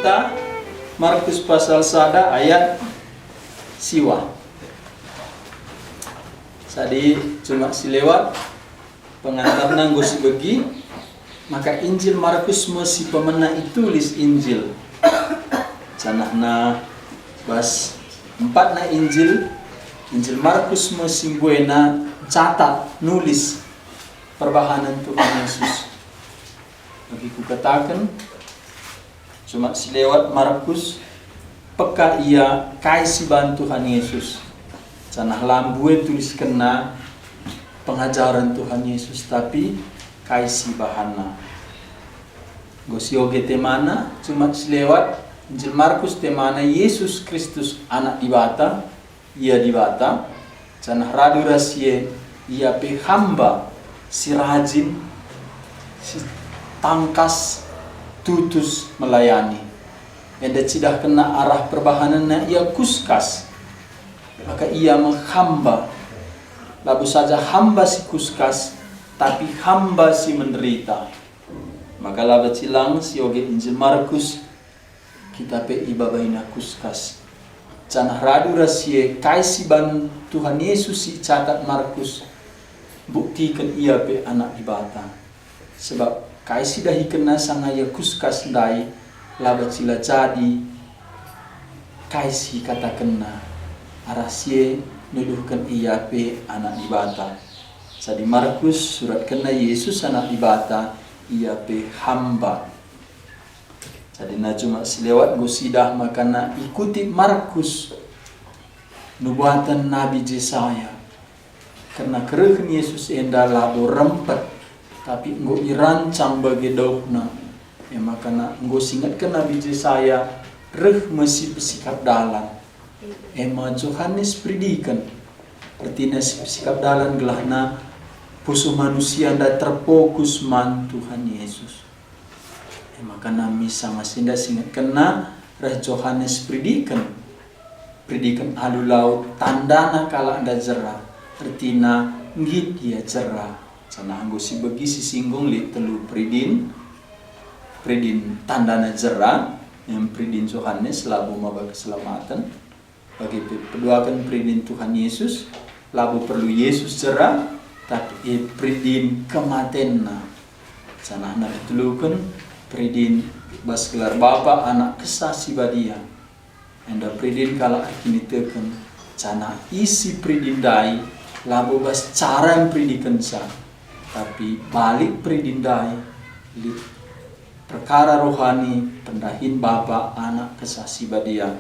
kita Markus pasal sada ayat siwa. Jadi cuma silewat pengantar nanggus begi, maka Injil Markus masih pemena itulis Injil. Canahna bas 4 na Injil Markus masih buena catat nulis perbahanan Tuhan Yesus. Bagi ku katakan cuma silewat Markus peka ia kaisi bantu Tuhan Yesus. Canah lambue tulis kena pengajaran Tuhan Yesus tapi kaisi bahana. Gosioge temana cuma silewat Injil Markus temana Yesus Kristus anak dibata, ia dibata. Canah radu rasie ia pe hamba si rajin si tangkas tutus melayani. Enda cidah kena arah perbahanannya ia kuskas. Maka ia menghamba. Lalu saja hamba si kuskas, tapi hamba si menderita. Maka laba cilang si oge Injil Markus kita pe ibabaina kuskas. Canah radu rasie kaisi ban Tuhan Yesus si catat Markus buktikan ia pe anak ibata. Sebab kaisi dahi kena sangaya kuskas dai laba cila jadi kaisi kata kena arasie nuduhkan ia pe anak ibata. Jadi Markus surat kena Yesus anak ibata ia pe hamba. Jadi na cuma selewat gosidah makana ikuti Markus nubuatan Nabi Yesaya. Karena kerehen Yesus enda labo rempet tapi enggo irancang bagi dauhna. Ya makana enggo singatkan Nabi Yesaya reh mesi bersikap dalan. Ema Yohanes predikan artinya sikap dalan gelahna pusuh manusia anda terfokus man Tuhan Yesus. Maka nami sama sinda singat kena rah Yohanes predikan alu laut tandana kala anda jerah artina ngit dia jerah sana anggo si begi si singgung li telu predin tandana jerah yang predin Yohanes labu maba keselamatan bagi peduakan predin Tuhan Yesus labu perlu Yesus jerah tapi predin kematenna sana anda ditelukan predin bas gelar bapa anak kesasi badia. Enda predin kala kini teken cana isi predin dai labu bas cara yang predikan sa. Tapi balik predin dai li perkara rohani pendahin bapa anak kesasi badia.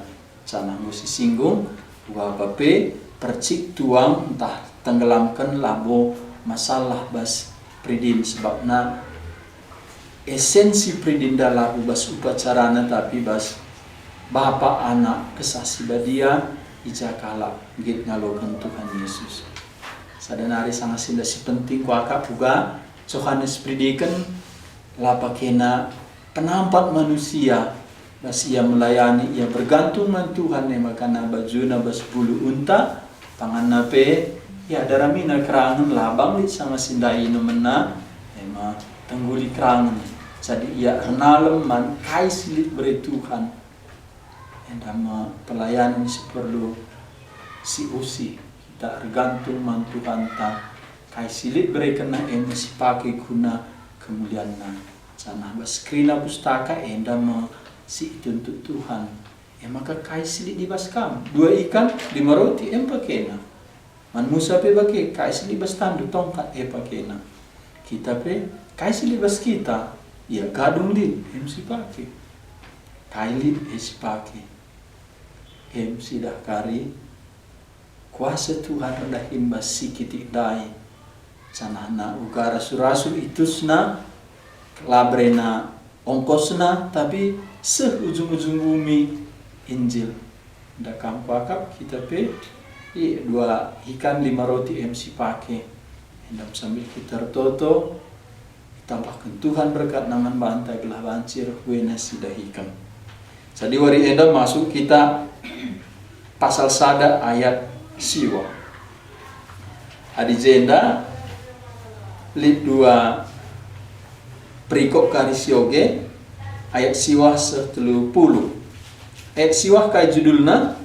Cana musi singgung bapa pe percik tuang entah tenggelamkan labu masalah bas predin sebabna esensi predinda labu bas upacarana tapi bas bapa anak kesasi badia ijakala git ngalokan Tuhan Yesus. Sadanari sangat sinda si penting kuaka juga Yohanes predikan lapakena penampat manusia bas ia melayani ia bergantung man Tuhan makana bajuna bas bulu unta tangan nape ya daramina kerangan labang li sama sindai nomena ema tengguli kerangan. Jadi ia renalem man kai silit beri Tuhan. Endama pelayanan seperlu si usi kita tergantung man Tuhan ta kai silit beri kena si pakai guna kemuliaan. Sana baskrina pustaka endama si tuntut Tuhan. Maka kai silit dibaskam 2 ikan 5 roti pakena. Man Musa pe bake kai silit bas tandu tongkat pakena. Kita pe kai silit bas kita ya gadung din MC pake kailit si pake MC dah kari kuasa Tuhan rendahin bas sikiti dai canahna ugara surasul itusna labrena ongkosna tapi ujung-ujung bumi Injil ndak kampakap kita pe 2 ikan 5 roti MC pake endam sambil kita toto tambahkan Tuhan berkat naman bantai gelah bancir wena sidahikan. Jadi wari enda masuk kita pasal sada ayat siwa. Adi jenda lid 2 perikop kari sioge ayat siwah 10. Ayat siwah kai judulna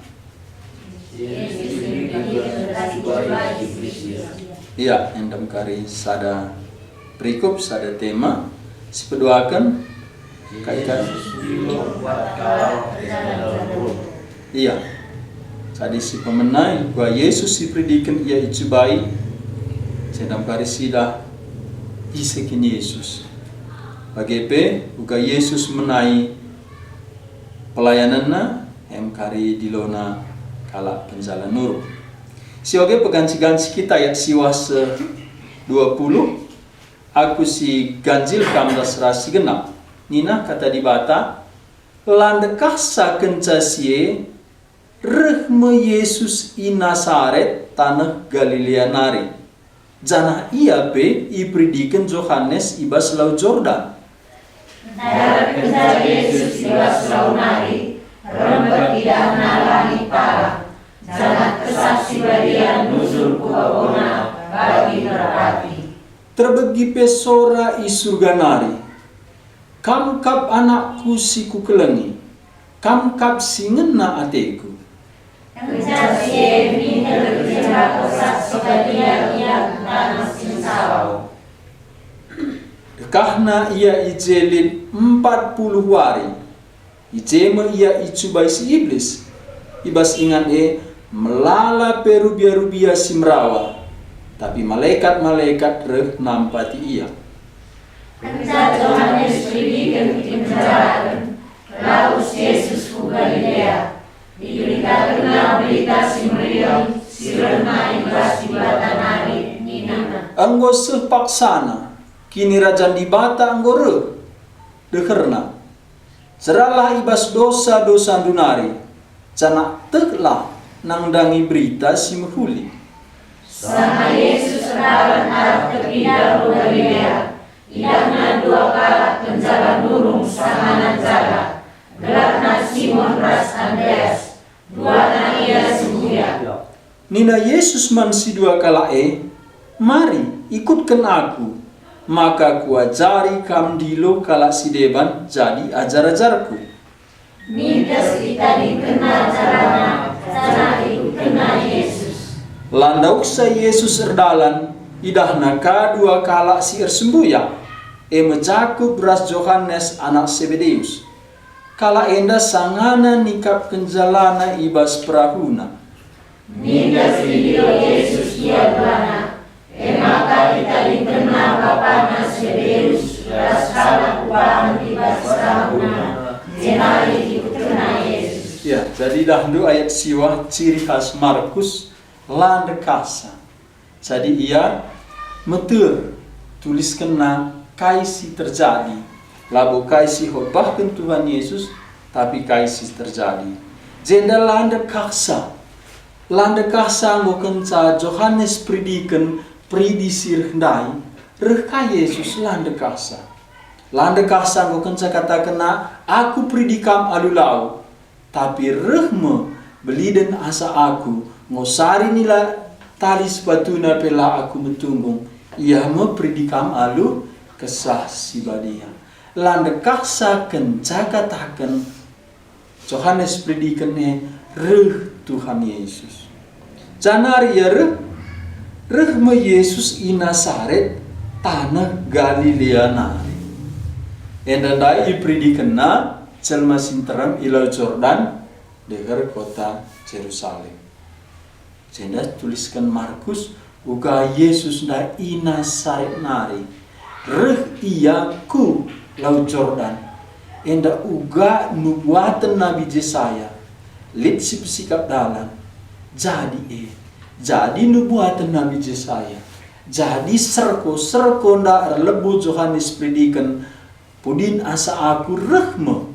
iya, endam kari sada perikop, sada tema sepeduakan kaitan iya. Jadi si pemenai gua Yesus si predikan ia icubai sedang kari sida isekin Yesus. Bagepe uga Yesus menai pelayananna kari dilona kala penjala nur. Sioge peganci-ganci kita ayat siwa 20 aku si ganjil kamdas rasi genap. Nina kata di bata landekah sa kencasie rehme Yesus i Nasaret tanah Galilea nari. Janah ia pe ipridiken Yohanes ibas lau Jordan. Dalam kencal Yesus ibas lau nari, rembet tidak nalani parah. Janah kesaksi badian nuzul kubabona bagi merpati. Terbegi pesora i surga nari. Kam kap anakku si kukelengi. Kam kap si ngena ateku. Kencal sie minel kencal kesaksi badian ia tanah sinsawau. Dekahna ia ijelin 40 hari. Ijema ia icubai si iblis. Ibas ingat melala perubia-rubia si merawa. Tapi malaikat-malaikat reh nampati ia. Kencal Yohanes pridikan penjarakan. Laus Yesus ku Galilea. Diberitakan berita si meriam. Si renai ibas di batanari ninana. Anggo sepaksana. Kini rajan di bata anggo reh. Dekerna. Seralah ibas dosa-dosa dunari. Canak teklah nangdangi berita si mehuli. Sama Yesus redalan arah terpindah ke Galilea. Idahna 2 kala penjala nurung sanganan jaga. Gelarna Simon ras Andreas. 2 ia sembuya. Nina Yesus man si 2 kala mari ikutkan aku. Maka kuajari kam dilo kala si deban jadi ajar-ajarku. Mintas kita dikenal carana, cara ikutkan Yesus. Landauk sa Yesus erdalan, idahna ka 2 kala si ersembuya. Mejaku beras Yohanes anak Zebedeus. Kala enda sangana nikap kenjalana ibas perahuna. Mintas video Yesus ia bana. Maka kita dikenal kapana Zebedeus. Raskala kubahan ibas perahuna. Jenari ikutkan Yesus. Ya, jadi dahulu ayat siwah ciri khas Markus landekasa. Jadi ia meter tulis kena kaisi terjadi. Labu kaisi khotbahkan Tuhan Yesus tapi kaisi terjadi. Jenda landekasa. Landekasa ngokenca Yohanes predikan pridisir hendai reka Yesus landekasa. Landekasa ngokenca kata kena aku pridikam alulau tapi rehme beliden asa aku ngosari nila tali sepatuna pela aku metunggung ia me pridikam alu kesah si badia. Landekasa kenca katakan Yohanes predikan reh Tuhan Yesus. Janari ya rehme Yesus i Nasaret tanah Galilea nari. Endandai ipredikan na celma sinteram ilau Jordan degar kota Jerusalem. Sehingga tuliskan Markus uga Yesus na i Nasaret nari. Reh ia ku lau Jordan. Enda uga nubuatan Nabi Yesaya. Lit si pesikap dalan. Jadi nubuatan Nabi Yesaya. Jadi serko nda lebu Yohanes predikan pudin asa aku rehme.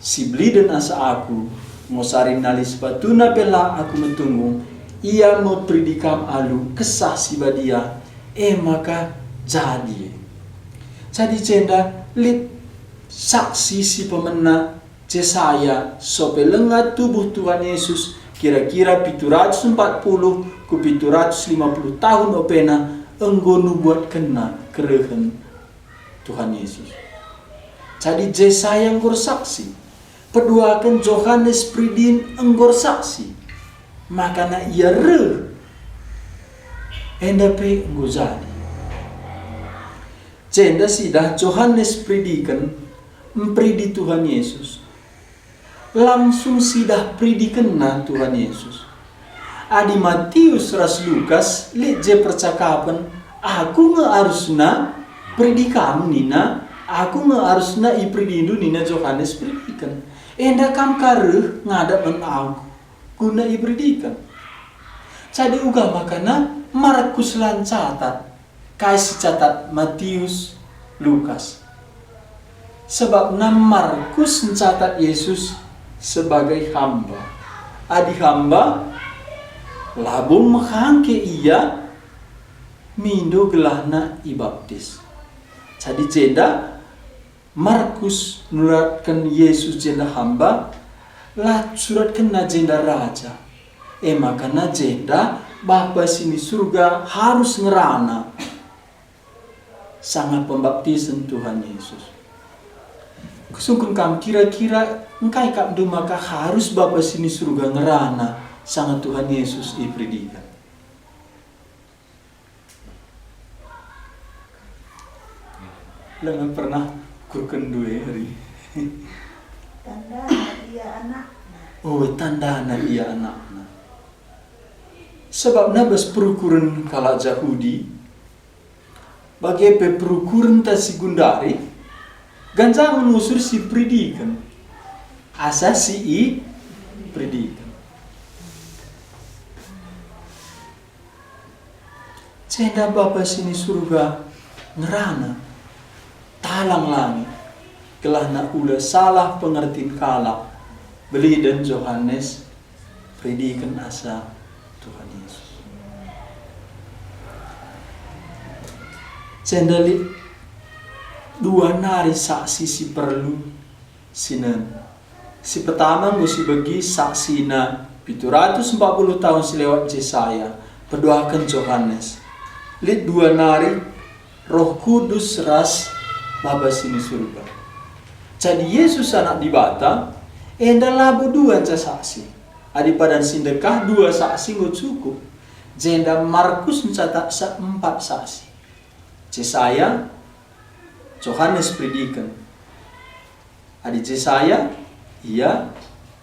Si bliden asa aku ngosarin nalis batuna pela aku metunggung. Ia mau predikam alu kesah si badia. Maka jadi cenda lit saksi si pemena Yesaya sope lengat tubuh Tuhan Yesus kira-kira 740 ku 750 tahun opena enggo nubuat kena kerehen Tuhan Yesus. Jadi Yesaya nggur saksi. Peduakan Yohanes Pridin nggur saksi. Makanya ia endape nggur jadi. Jenda sidah Yohanes Pridikan mempridi Tuhan Yesus. Langsung sidah pridikan na Tuhan Yesus. Adi Matius ras Lukas lihat je percakapan, aku nge harusna predikan nina, aku nge harusna ipridindu nina Yohanes pridikan. Enda kam kareh ngadap men aku guna ipridikan. Jadi uga makana Markus lan catat, kasih catat Matius, Lukas. Sebab nama Markus mencatat Yesus sebagai hamba. Adi hamba labung makhangke ia mindo gelahna ibaptis. Jadi jenda Markus nuratkan Yesus jenda hamba, lah suratkan na jenda raja. Makana jenda Bapa sini surga harus ngerana sangat pembaptisan Tuhan Yesus. Kusungkun kam kira-kira engkai kam do maka harus Bapa sini surga ngerana sangat Tuhan Yesus ipridikan. Lengan pernah kurken dua hari. Tanda dia anaknya. Oh, tanda dia anaknya. Sebab nabas perukuran kala Yahudi bagi perukuran tasi gundari ganjang mengusur si pridikan asasi i pridikan. Cenda Bapa sini surga ngerana talang langit kelahna ulah salah pengertian kala beli dan Yohanes predikan asa Tuhan Yesus. Cendali dua nari saksi si perlu sinan. Si pertama mesti bagi saksina 740 tahun selewat Yesaya pedoakan Yohanes. Lid dua nari Roh Kudus ras Bapa sini surga. Jadi Yesus anak dibata, enda labu dua saksi. Adi padan sindekah dua saksi nggak cukup. Jenda Markus mencatat 4 saksi. Yesaya, Yohanes predikan. Adi Yesaya, ia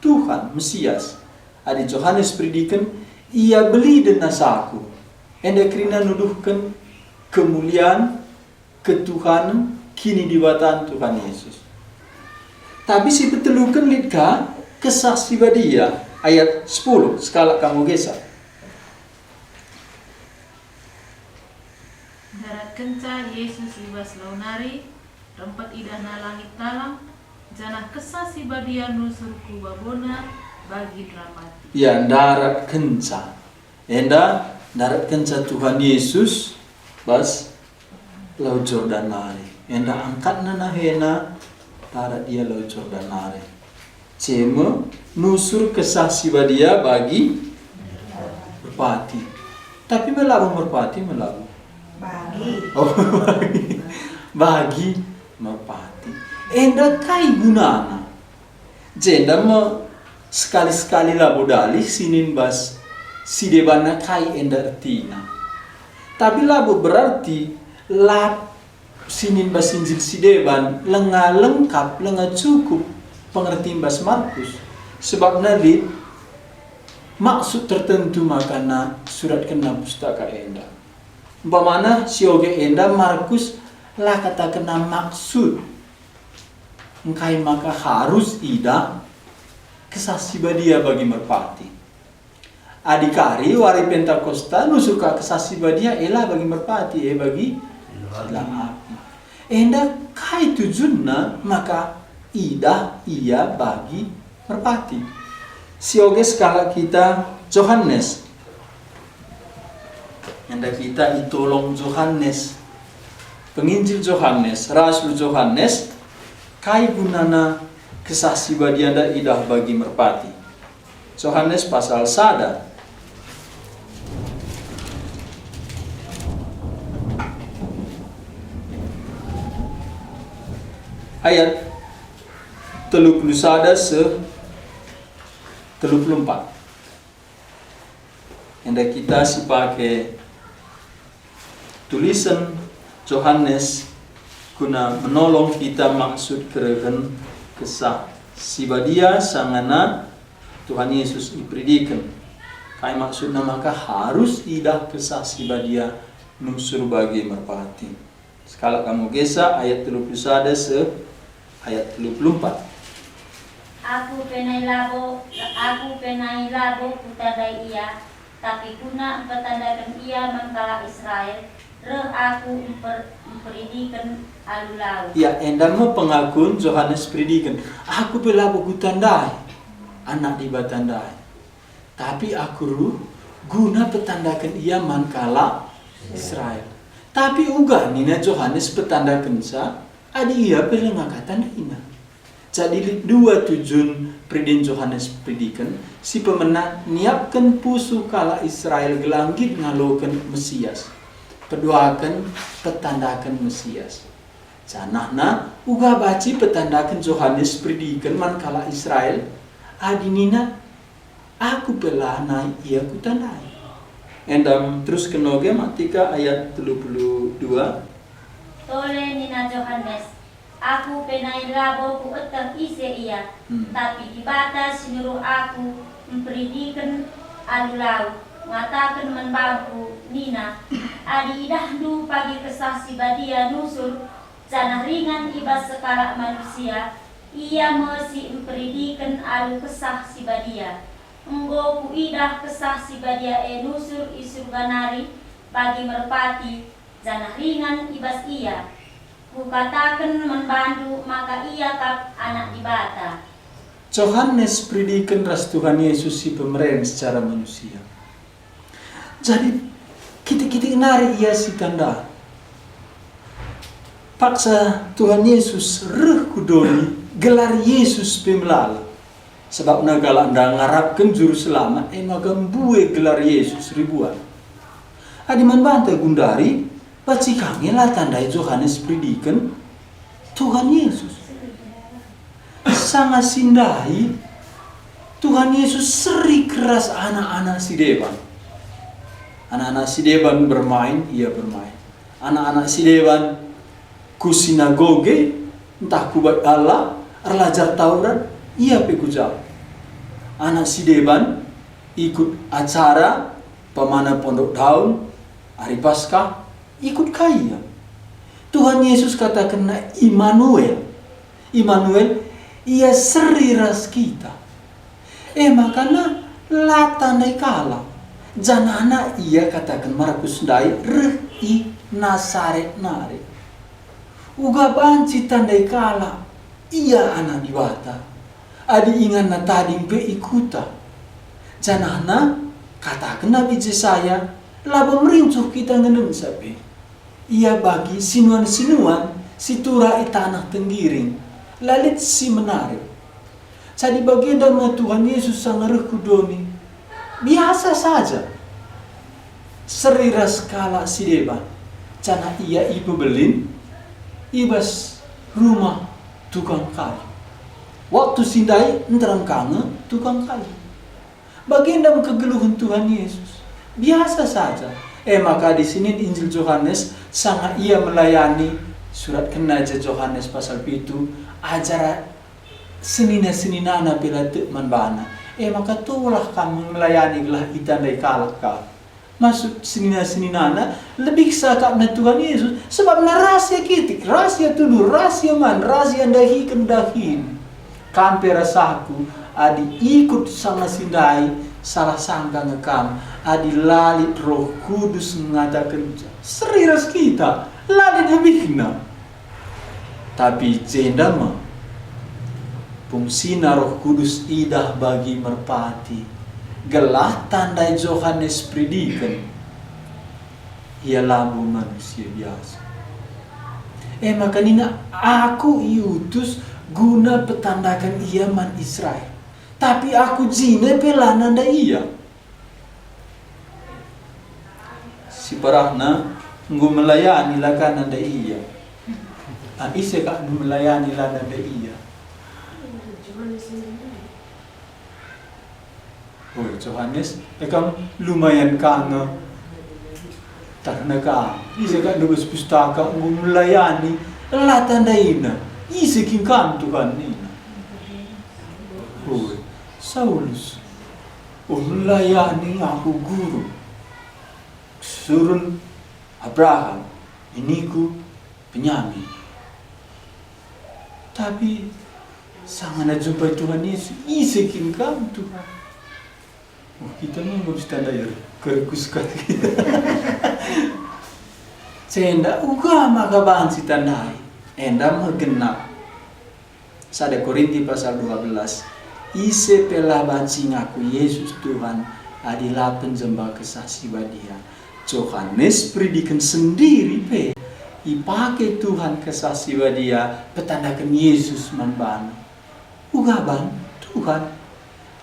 Tuhan Mesias. Adi Yohanes predikan, ia beli dan nasaku. Enda kerina nuduhkan kemuliaan, ketuhanan, kini dibatan Tuhan Yesus. Tapi si betelukan litka kesaksi badia ayat 10 sekala kamu gesah. Darat kenca Yesus libas launari rempat idana langit talang janah kesasi badia nusurku babona bagi dramati. Ya darat kenca. Enda darat kenca Tuhan Yesus bas Laut Jordan nari. Enda angkat nana hena tarat dia Laut Jordan nari. Cema nusur kesaksi badia bagi merpati. Tapi melabu merpati melabu. Bagi. Oh, bagi merpati. Enda kai gunana. Jenda me sekali-sekali labu dalih sinin bas si debana kai enda artina. Tapi labu berarti lap sinin bas injil si deban lenga lengkap, lenga cukup pengertian bas Markus. Sebab nalit maksud tertentu makana surat kena pustaka enda. Umpamana sioge enda Markus lah kata kena maksud engkai maka harus ida kesaksi badia bagi merpati. Adikari wari Pentakosta nu suka kesaksi badia elah bagi merpati bagi ilah api. Enda kai tujunna maka ida ia bagi merpati. Sioge skala kita Yohanes. Enda kita itolong Yohanes. Penginjil Yohanes, Rasul Yohanes kai gunana kesaksi badianda idah bagi merpati. Yohanes pasal 1 ayat 31 se 34. Hendak kita pakai tulisan Yohanes guna menolong kita maksud kerehen kesah sibadia sangana Tuhan Yesus ipredikan. Kai maksudnya maka harus idah kesah sibadia nusur bagi merpati. Sekala kamu gesa ayat 31 se ayat 34. Aku penai labo kutadai ia, tapi guna empetandakan ia mengkala Israel, reh aku emperidikan alulau. Ya, endama pengakuan Yohanes predikan. Aku pelabo kutandai, anak dibatandai. Tapi aku guna petandakan ia mengkala Israel. Tapi uga nina Yohanes petandakan sa, adi ia pelengakatan ina. Jadi dua tujuan predin Yohanes predikan, si pemenang niapkan pusu kala Israel gelangit ngalokan Mesias. Pedoakan petandakan Mesias. Janahna uga baci petandakan Yohanes predikan man kala Israel, adinina aku pelana ia kutandai. Endam terus kenoge matika ayat 32. Tole nina Yohanes, aku penai labo ku etang ise ia, tapi di batas seluruh aku memperdikan alulau, ngatakan membangku nina, adi idahdu pagi kesasi badia nusur, janah ringan ibas sekala manusia, ia mesti memperdikan alu kesah si badia. Enggo ku idah kesah si badia nusur isur ganari, bagi merpati, janah ringan ibas ia. Ku katakan membantu maka ia kap anak dibata. Yohanes predikan ras Tuhan Yesus si pemeran secara manusia. Jadi kita nari ia si tanda. Paksa Tuhan Yesus reh kudoni gelar Yesus pemelala. Sebab nagala anda ngarapkan juru selamat maka mbue gelar Yesus ribuan. Adi manbanta gundari paci kami lah tandai Yohanes predikan Tuhan Yesus. Sangat sindai Tuhan Yesus seri keras anak-anak si deban. Anak-anak si deban bermain, ia bermain. Anak-anak si deban ku sinagoge, entah kubat Allah, erlajar Taurat, ia pekujau. Anak si deban ikut acara pemana pondok daun, hari Paskah, ikut kaya. Tuhan Yesus katakan Immanuel. Immanuel, ia seri ras kita. Makanya lah tandai kala. Janana ia katakan Markus dai rei Nasaret nare. Uga banci tandai kala. Ia anak diwata. Adi ingan na tading pe ikuta. Janana katakan Nabi Yesaya laba merincuh kita ngenem sapi. Ia bagi sinuan-sinuan situra tanah tenggiring. Lalit si menarik. Jadi bagian dengan Tuhan Yesus sang kudoni. Biasa saja. Seriras kala si deban. Cana ia ibu belin. Ibas rumah tukang kayu. Waktu sindai enterang kange tukang kayu. Bagian dalam kegeluhan Tuhan Yesus. Biasa saja. Maka di sini Injil Yohanes sangat ia melayani surat kenaja Yohanes pasal 7 ajar senina-seninana bila tekman bana. Maka tulah kamu melayani gelah itandai kalak kau. Masuk senina-seninana lebih sakap na Tuhan Yesus sebab na rahasia kitik, rahasia tuduh, rahasia man, rahasia dahi kendahin. Kampe rasaku adi ikut sama sindai salah sangka ngekam adi lalit Roh Kudus mengatakan serius kita lalit habikna. Tapi jendama fungsina Roh Kudus idah bagi merpati gelah tandai Yohanes predikan ia labu manusia biasa. Makanya aku iutus guna petandakan ia man Israel. Tapi aku jine pelananda ia. Si parahna ngu melayani lakan nanda iya. Ise kak ngu melayani lananda iya. Oh, Johannes, kan lumayan kangen. Karena isa kan nubus pustaka melayani lah tandaina. Isa king Tuhan nina. Oh, Saulus. Oh, melayani aku guru. Surun Abraham, iniku Benyamin. Tapi sangat nak jumpa Tuhan Yesus, isa king Tuhan. Oh, kita ni nggak bisa tanda ya, kerkus sekali. Senda uga maka bahan si tandai, enda mergenap. Sada Korinti pasal 12. Ise pela bancing aku Yesus Tuhan adalah penjembah kesaksi dia. Johannes predikan sendiri pe, ipake Tuhan kesaksi dia, petandakan Yesus membana. Uga ban Tuhan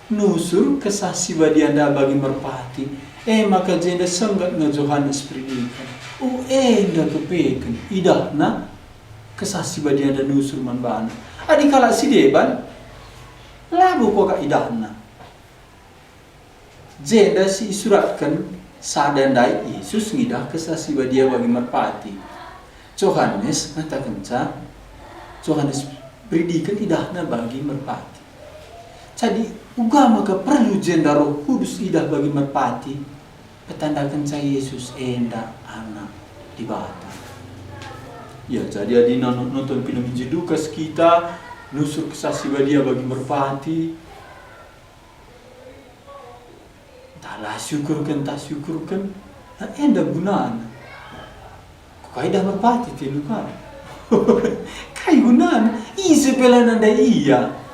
nusur kesaksi dia anda bagi merpati. Maka jenda senggat na Johannes predikan. Enda kepekan idah na kesaksi dia anda nusur membana. Adi kala si deban labu ko ka idah na. Jenda si suratkan sadandai Yesus ngidah kesaksi dia bagi merpati. Johannes ngatakan Johannes predikan idah na bagi merpati. Jadi uga maka perlu jenda Roh Kudus idah bagi merpati, petandakan saya Yesus enda anak di bata. Ya, jadi adi nonton film Injil Lukas kita nusur kesaksi dia bagi merpati. Talah syukurkan tak syukurkan, enda gunaan. Kau idah merpati tilu kan? Kai gunaan, isi pelanan dah iya.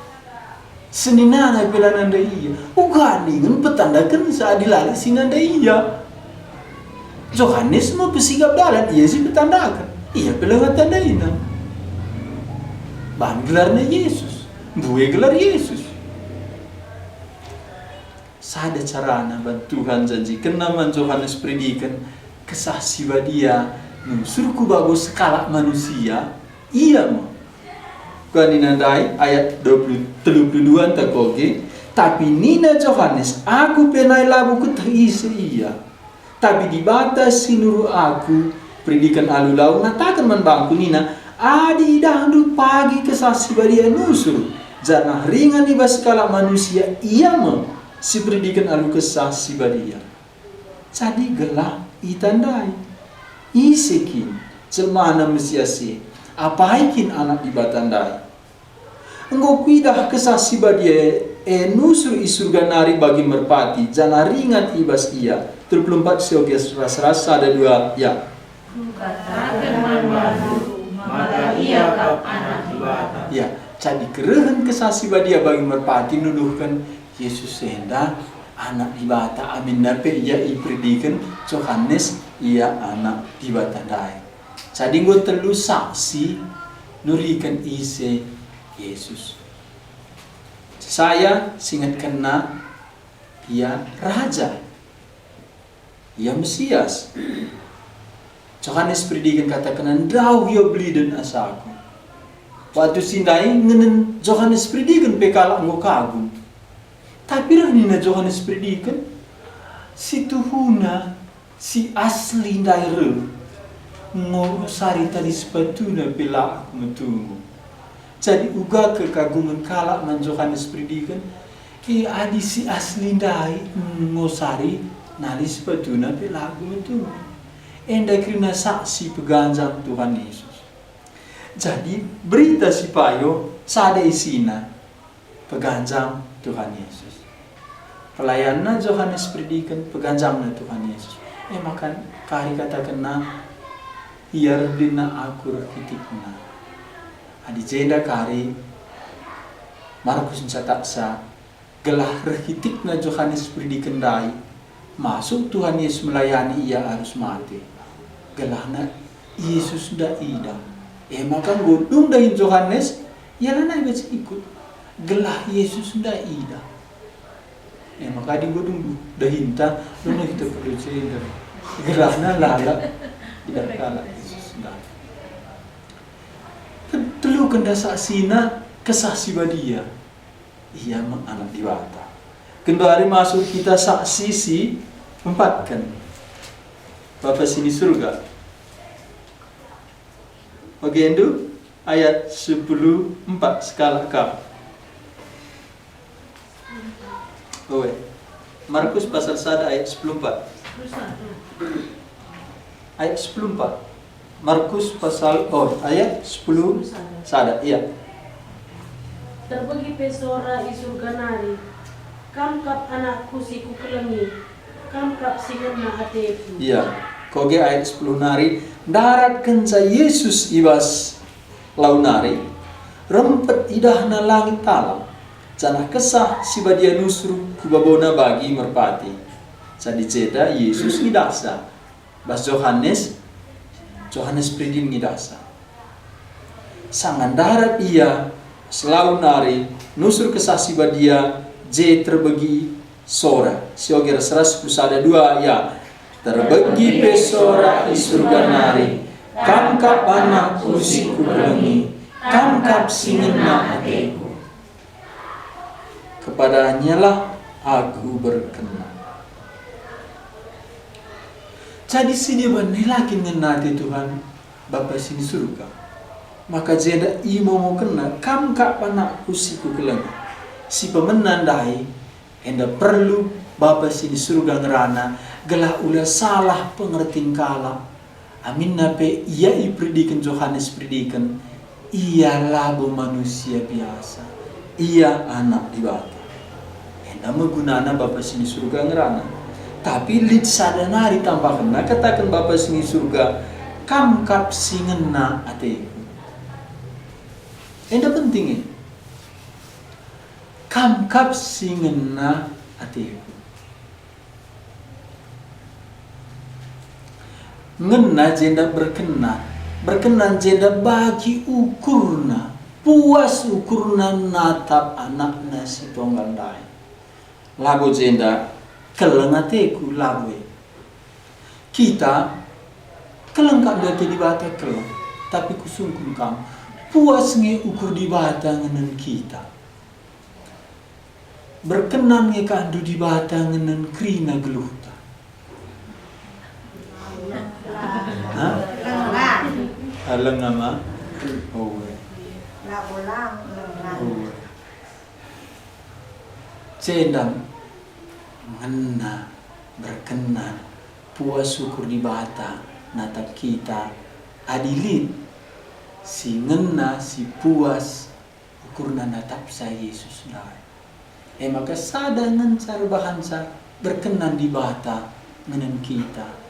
Seninana pelananda iya, uganingan petandakan seadilali sinanda iya. Johannes mau pesigap dalan iya sih petandakan, iya pelangan tandaina. Bahan gelarnya Yesus, buwe gelar Yesus. Sada carana bantuhan janji kenaman Johannes predikan kesaksi dia nusurku bagus skala manusia, iya mau. Kaninandai ayat 32 takoge, tapi nina Johannes aku penai labu kutahise iya. Tapi di batas sinuru aku predikan alulau ngatakan manbangku nina adi dahdu pagi kesaksi badia nusur janah ringan iba skala manusia iya mo si predikan alu kesaksi badia. Jadi gelah itandai isekin jelmana mesiasi apaikin anak ibatandai. Engkau kuidah kesaksi badia nusur isurga nari bagi merpati jana ringan ibas iya 34 seoges rasa ada dua ya. Katakan manbaru maka ia kap anak ibata. Ya, jadi kerehan kesaksi badia bagi merpati nuduhkan Yesus senda anak ibata amin nape ia ipredikan Johannes ia anak ibata dai. Jadi gue telu saksi nurikan ise Yesus. Saya singat kena ia raja, ia Mesias. Johannes predikan katakan dau yo bliden asaku. Waktu sindai ngenen Johannes predikan pekala ngo kagum. Tapi ranina Johannes predikan si tuhuna si asli daire ngo sari tadi sepatuna pela aku metunggu. Jadi uga kekaguman kalak man Johannes predikan adi si asli dai ngosari nali sepatuna pela aku metunggu. Enda krina saksi peganjang Tuhan Yesus. Jadi berita si payo sada isina peganjang Tuhan Yesus. Pelayanan Johannes predikan peganjangna Tuhan Yesus. Makan kari katakan na iar dina aku rakitikna. Adi jenda kari Markus mencataksa gelah rakitikna Johannes predikan dai masuk Tuhan Yesus melayani ia harus mati. Gelahna Yesus dah ida. Maka godung dahin Johannes ialah na baca ikut. Gelah Yesus dah ida. Maka di godung dahin ta luna kita perlu cender. Gelahna lala tidak kalah Yesus dah. Telu kenda saksina kesaksi badia. ia anak diwata. Kendari masuk kita saksi si empat kan. Bapa sini surga. Bagian ayat 10:4 skala kap. Markus pasal 1 ayat 10:4. Ayat 10:4. Markus pasal ayat 10 sada. Iya. Terbagi pesora isurga nari. Kam kap anakku si kukelengi. Kam kap singenna ateku. Iya. Koge ayat 10 nari. Darat kenca Yesus ibas lau nari. Rempet idahna langit talam. Canah kesah si badia nusru kubabona bagi merpati. Sadi ceda Yesus ngidasa. Bas Johannes Pridin ngidasa. Sangan darat ia selalu nari nusur kesah si badia J terbagi sora. Sioger seras pusada 2 ya. Terbagi pesora di surga nari. Kamkap anakku si kukelengi. Kamkap singenna ateku. Kepadanya lah aku berkenan. Jadi sini benih lagi ngenati Tuhan Bapa sini surga. Maka jeda imo mau kena kam kak panakku si kukelengi. Si pemenan dai enda perlu Bapa sini surga ngerana gelah ulah salah pengertiin kala. Amin nape ia ipridikan Johannes pridikan. Ia labu manusia biasa. Ia anak diwata. Enda menggunana Bapa sini surga ngerana. Tapi lid sadanari tambah kena katakan Bapa sini surga kam kap singenna ateku. Enda pentingnya. Kam kap singenna ateku. Ngena jenda berkenan jenda bagi ukurna, puas ukurna natap anakna si tonggandai. Lagu jenda kelengateku lagu. Kita kelengkap dati di bata keleng, tapi kusungkun kamu puas nge ukur di bata ngenen kita. Berkenan nge kandu di bata ngenen krina geluhta. Alang ama. Cendam ngena berkenan puas syukur di bata natap kita adilit si ngena si puas ukurna natap sa Yesus dai. Maka sadangan cara bahansa berkenan di bata ngenen kita.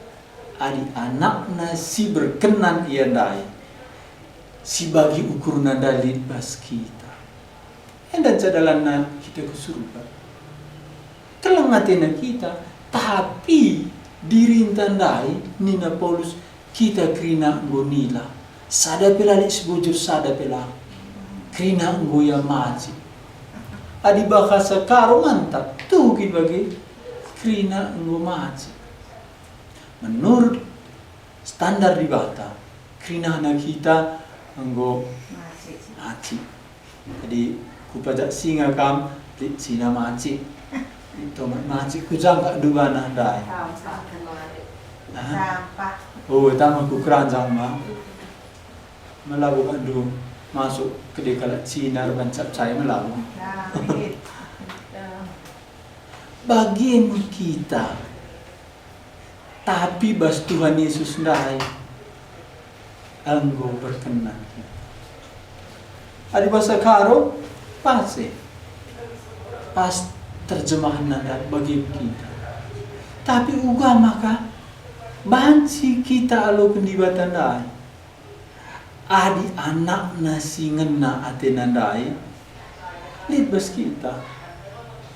Adi anakna si berkenan ia dai. Si bagi ukurna dalit bas kita. Dan cadalanna kita ke surga. Kelengatena kita, tapi dirintan dai nina Paulus kita krina ngonila. Sada pela di sebujur sada pela. Krina ngoya maji. Adi bahasa karo mantap tuh bagi krina ngo maji. Menurut standar di bata, krina na kita nggo maci. Jadi kupajak singa kam di sina maci. Itu maci kujang kak dua nandai. Sampah. Oh, tama ku keranjang mah. Melakukan du masuk ke dekalat sinar bancap saya melalu. Bagian kita. Tapi bas Tuhan Yesus ndai anggo berkenan. Adi bahasa karo pasti pas terjemahan nada bagi kita. Tapi uga maka banci kita alo kendibatan dai. Adi anak nasi ngena atena dai. Lihat bas kita.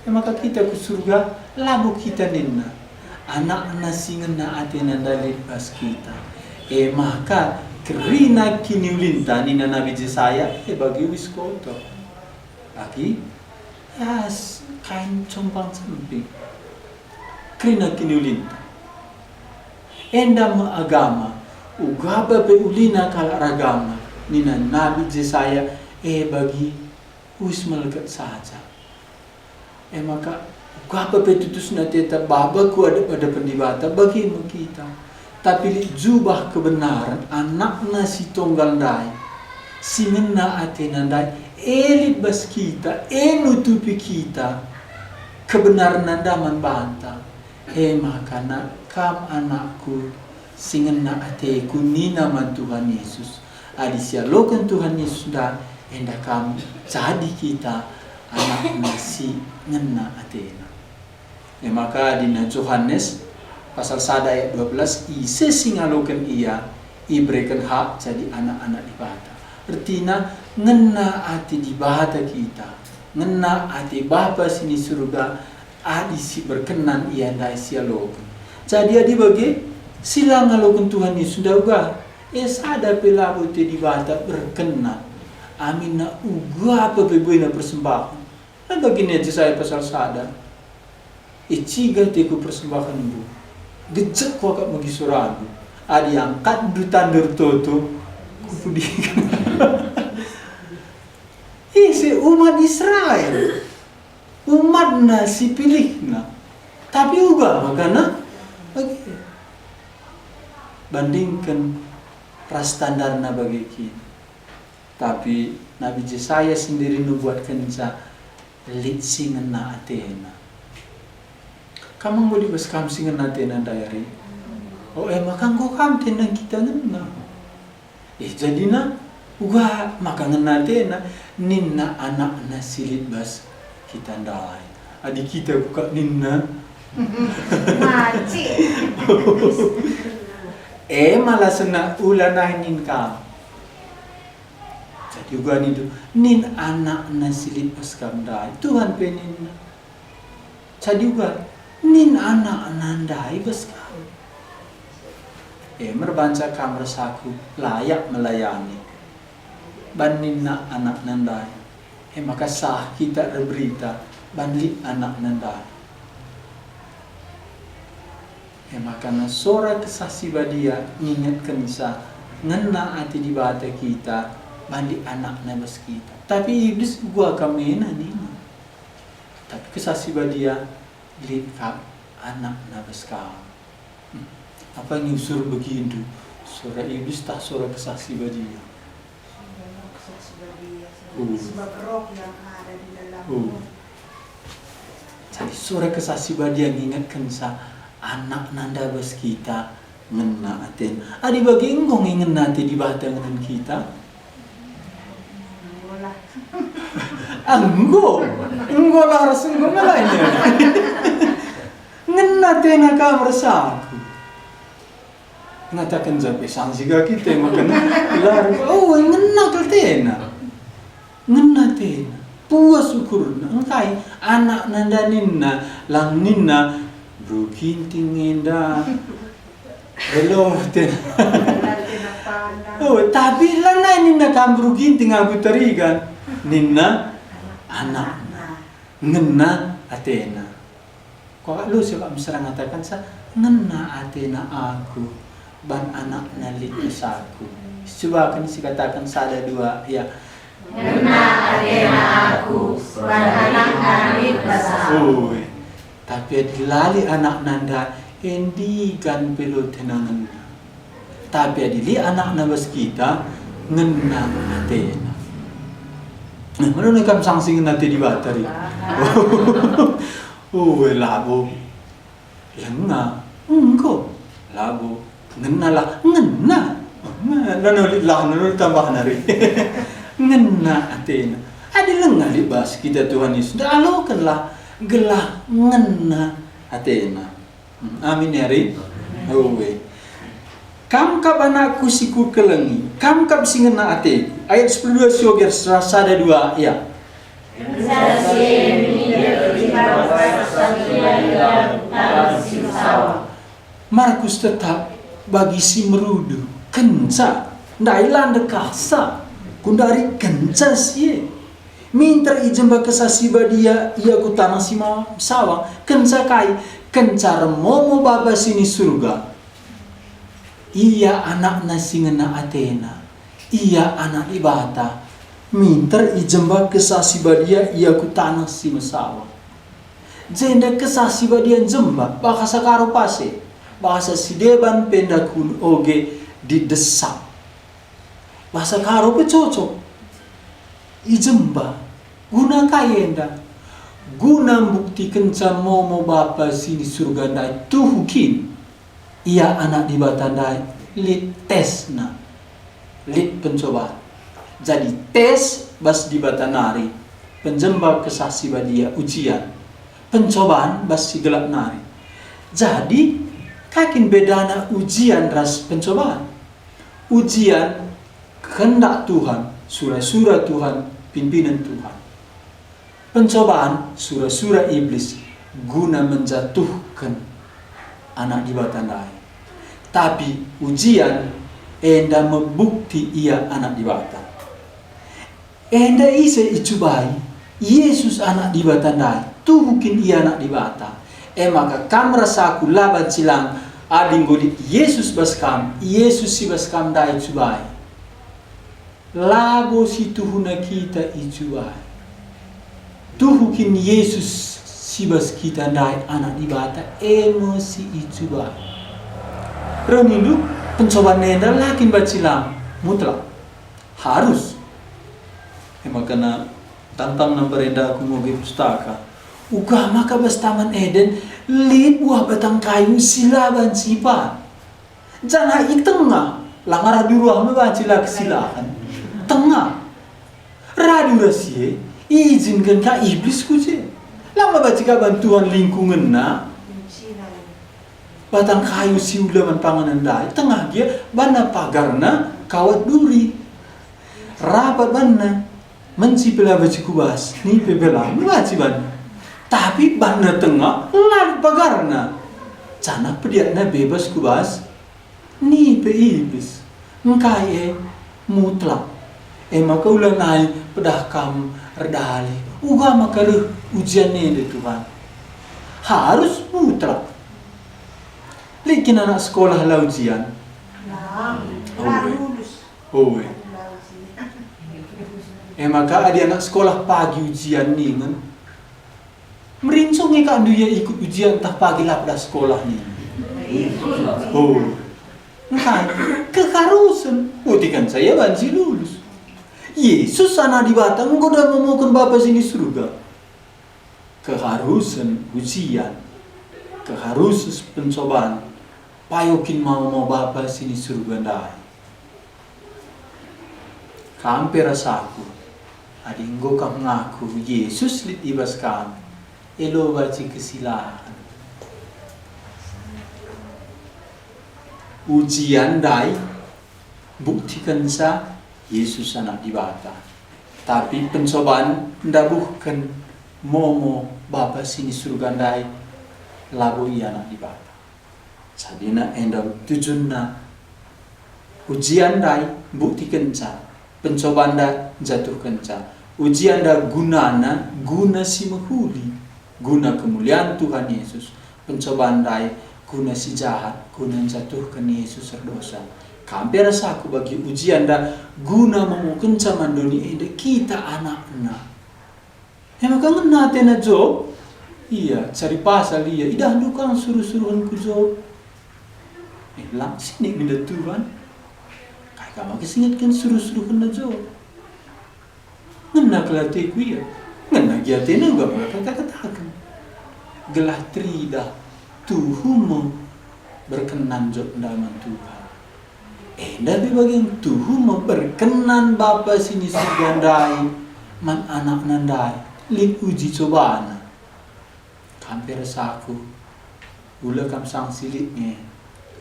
Maka kita ke surga lagu kita ninna. Anak nasi ngena atena dalit bas kita. Maka kerina kini ulinta nina Nabi Jesaya bagi wiskoto. Bagi kain compang samping. Kerina kini ulinta. Enda agama ugaba be ulina kala ragama nina Nabi Jesaya bagi us melekat saja. Maka apa petutus na teta baba ku ada pendibata bagi kita. Tapi jubah kebenaran anakna si tonggal dai. Singena atena dai elit bas kita, nutupi kita. Kebenaran nanda membantah. Makana kam anakku singena ateku ni nama Tuhan Yesus. Adi sialokan Tuhan Yesus dah hendak kami jadi kita anak nasi ngena atena. Maka di Yohanes pasal 1 ayat 12 ise singalokan ia iberikan hak jadi anak-anak di bata. Artinya ngena ati di bata kita, ngena ati Bapa sini surga adi si berkenan ia dai sialokan. Jadi adi bagi sila ngalokan Tuhan Yesus dauga sada pelabu te di bata berkenan. Amin na uga apa bebuina persembahan. Dan begini aja saya pasal sada. Ciga teku persembahan bu. Gejek wakak magi suragu. Adi angkat du tandur toto. Kupudikan. Si umat Israel. Umat na si pilihna. Tapi uga makana bagi. Bandingkan ras standarna bagi kita. Tapi Nabi Yesaya sendiri nubuatkan sa lit singena atena. Kamu mau dibas kam singena atena dayari. Maka kau kam tenang kita ngena. Jadi na uga maka ngena atena ninna anak na silit bas kita dai. Adik kita buka ninna. Maci. Malah sena ulanahin kam. Jadi juga nin anak nasilit pas kamdai Tuhan penin. Jadi juga nin anak nandai pas kam. Merbanca kam rasaku layak melayani. Baninna anak nandai. Maka sah kita berita banli anak nandai. Maka na sora kesasi badia ngingatkan sa ngena ati di bata kita bandi anak nabas kita. Tapi iblis gua kamena nina. Tapi kesasi badia lihat anak nabas kau. Apa yang suruh begitu? Suara iblis tak suara kesasi badia. Sebab roh yang ada di dalam. Jadi suara kesasi badia ngingatkan sa anak nanda bas kita ngena aten. Adi bagi engkong ingin nanti di bata ngenen kita. Enggo lah rasa enggo malainya. Ngena tena kamar saku. Ngatakan sampai sangsiga kita makan lar. Ngena tena. Ngena tena. Puas ukurna. Engkai anak nanda ninna lang ninna bruginting indah. Hello tena. Tapi lanai ninna kam bruginting aku terigan. Ninna anak ngena atena. Kok lu sih kok bisa ngatakan sa ngena atena aku ban anak nalit saku. Coba kan si katakan sada dua ya. Ngena atena aku ban anak nalit saku. Tapi dilali anak nanda endi kan pelot tenangan. Tapi adili anak nabas kita ngena atena. Mana nak kam sangsing nanti di bateri. Labo. Lenga. Engko. Labo. Ngena lah. Ngena. Nanolit lah. Nanolit tambah nari. Ngena atena. Adi lenga libas kita Tuhan Yesus. Alokan lah. Gelah ngena atena. Amin ya ri. Kam kap anakku siku kelengi, kam kap singena ate. Ayat 10 sioger serasa ada dua ya. Markus tetap bagi si merudu kenca, ndailan dekasa, kundari kenca sie. Minta ijemba kesasi badia ia ku tanah si sawang kenca kai kenca remomo baba sini surga. Ia anak nasingena atena. Ia anak ibata. Minter ijemba kesasi badia ia ku tanah si masawa. Jenda kesasi badian jemba, bahasa karo pase, bahasa sideban pendakun oge didesak. Bahasa karo pecocok, ijemba, guna kayenda, guna buktikan momo bapa sini surga dai tuhukin, ia anak di batandai, lit tes na, lit pencobaan. Jadi tes bas di batanari, penjemba kesasi badia ujian. Pencobaan basi gelap nari. Jadi kakin bedana ujian ras pencobaan. Ujian kehendak Tuhan, surah-surah Tuhan, pimpinan Tuhan. Pencobaan surah-surah iblis guna menjatuhkan anak di batandai. Tapi ujian enda membukti ia anak di batan. Enda ise icubai Yesus anak di batandai. Tuhukin ia anak di bata. Maka kam rasaku laban silang ading godik Yesus baskam, Yesus si baskam dai cubai. Labo si tuhuna kita icubai. Tuhukin Yesus si bas kita dai anak di bata, emosi icubai. Renindu pencobaan nenda lakin bacilang mutlak harus. Makanya tantang nambarenda aku mau pustaka. Uga maka bas taman Eden li buah batang kayu silaban sipa. Jangan i tengah langar di ruang membaca silakan. Tengah. Radio rahasia izinkan ka iblis kuje. Lama baca ka bantuan lingkungan na. Batang kayu siulaman panganan dai. Tengah dia bana pagarna kawat duri. Rapat bana mencipela baca kubas. Ni pebela membaca bana. Tapi bana tengah lalu pagarna. Cana pediatna bebas kubas. Ni pe iblis. Engkai mutlak. Maka ulang naik pedah kam redali. Uga maka ujian ni Tuhan. Harus mutlak. Likin anak sekolah lah ujian. Oh. Maka ada anak sekolah pagi ujian ni kan. Merinsung kan dia ikut ujian tak pagi lah pada sekolah ni. Oh. Nah, kekarusan. Buktikan saya banci lulus. Yesus anak di batang kau dah memohon Bapa sini surga. Keharusan ujian. Keharusan pencobaan. Payokin mau Bapa sini surga dai. Kampe rasaku. Adinggo kam ngaku Yesus lit ibas kam. Elo baci kesilahan. Ujian dai buktikan sa Yesus anak di bata. Tapi pencobaan ndak bukan momo Bapa sini surga dai labu ia anak di bata. Sadina enda tujunna ujian dai buktikan sa pencobaan da jatuhkan sa. Ujian da gunana guna si mahuli. Guna kemuliaan Tuhan Yesus. Pencobaan dai guna si jahat, guna jatuhkan Yesus berdosa. Kampe rasaku bagi ujian dah guna memukun zaman dunia ini kita anak-anak. Maka ngena tena Job. Iya, cari pasal dia. Idah dukang suruh-suruhan ku Job. Lang sini minta Tuhan. Kayak kamu kesingatkan suruh-suruhan na Job. Ngena kelati ku ya. Ngena gia tena gak kata-katakan. Gelah trida Tuhumu berkenan Job dalam Tuhan. Tapi bagian Tuhumu berkenan Bapa sini surgandai man anak nandai lin uji cobaan. Kampe rasaku. Ula kam sang silitnya.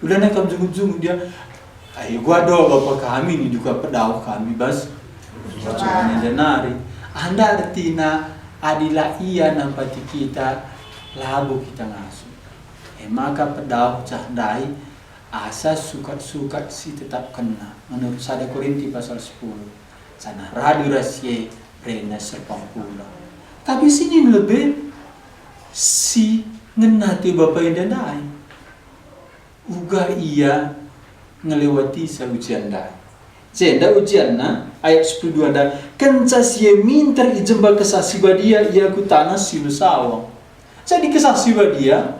Ula nak kam jungung dia. Ayo gua doa Bapa kami ni juga pedau kami bas. Cobaan janari. Anda artina adilah ia nampati kita labu kita ngasuh. Maka pedau cahdai asa sukat-sukat si tetap kena. Menurut 1 Korinti pasal 10. Sana radu rahasia rena serpang pula. Tapi sini lebih si ngenati Bapa yang dadai. Uga ia ngelewati sa ujian dai. Jenda ujian na ayat 10 ada kenca sie minter ijemba kesasi badia ia ku tanah si besawang. Jadi kesaksi dia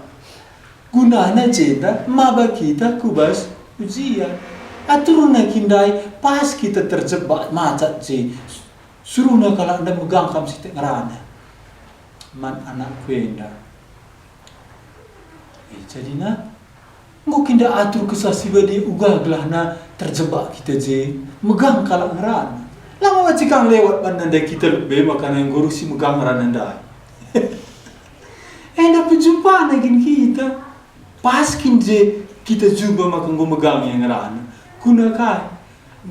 gunanya jeda maba kita kubas ujian. Aturuna kindai pas kita terjebak macet je suruhna kalau anda megang kam sitek ngerana man anak kuenda. Jadi mungkin dah atur kesaksi dia ugah gelahna terjebak kita je megang kalau ngerana. Lama macam lewat pandang kita lebih makanan yang gurusi megang ngerana dah. Dapat jumpa lagi kita. Pas kinje kita jumpa makan gue megang yang ngerana. Gunakan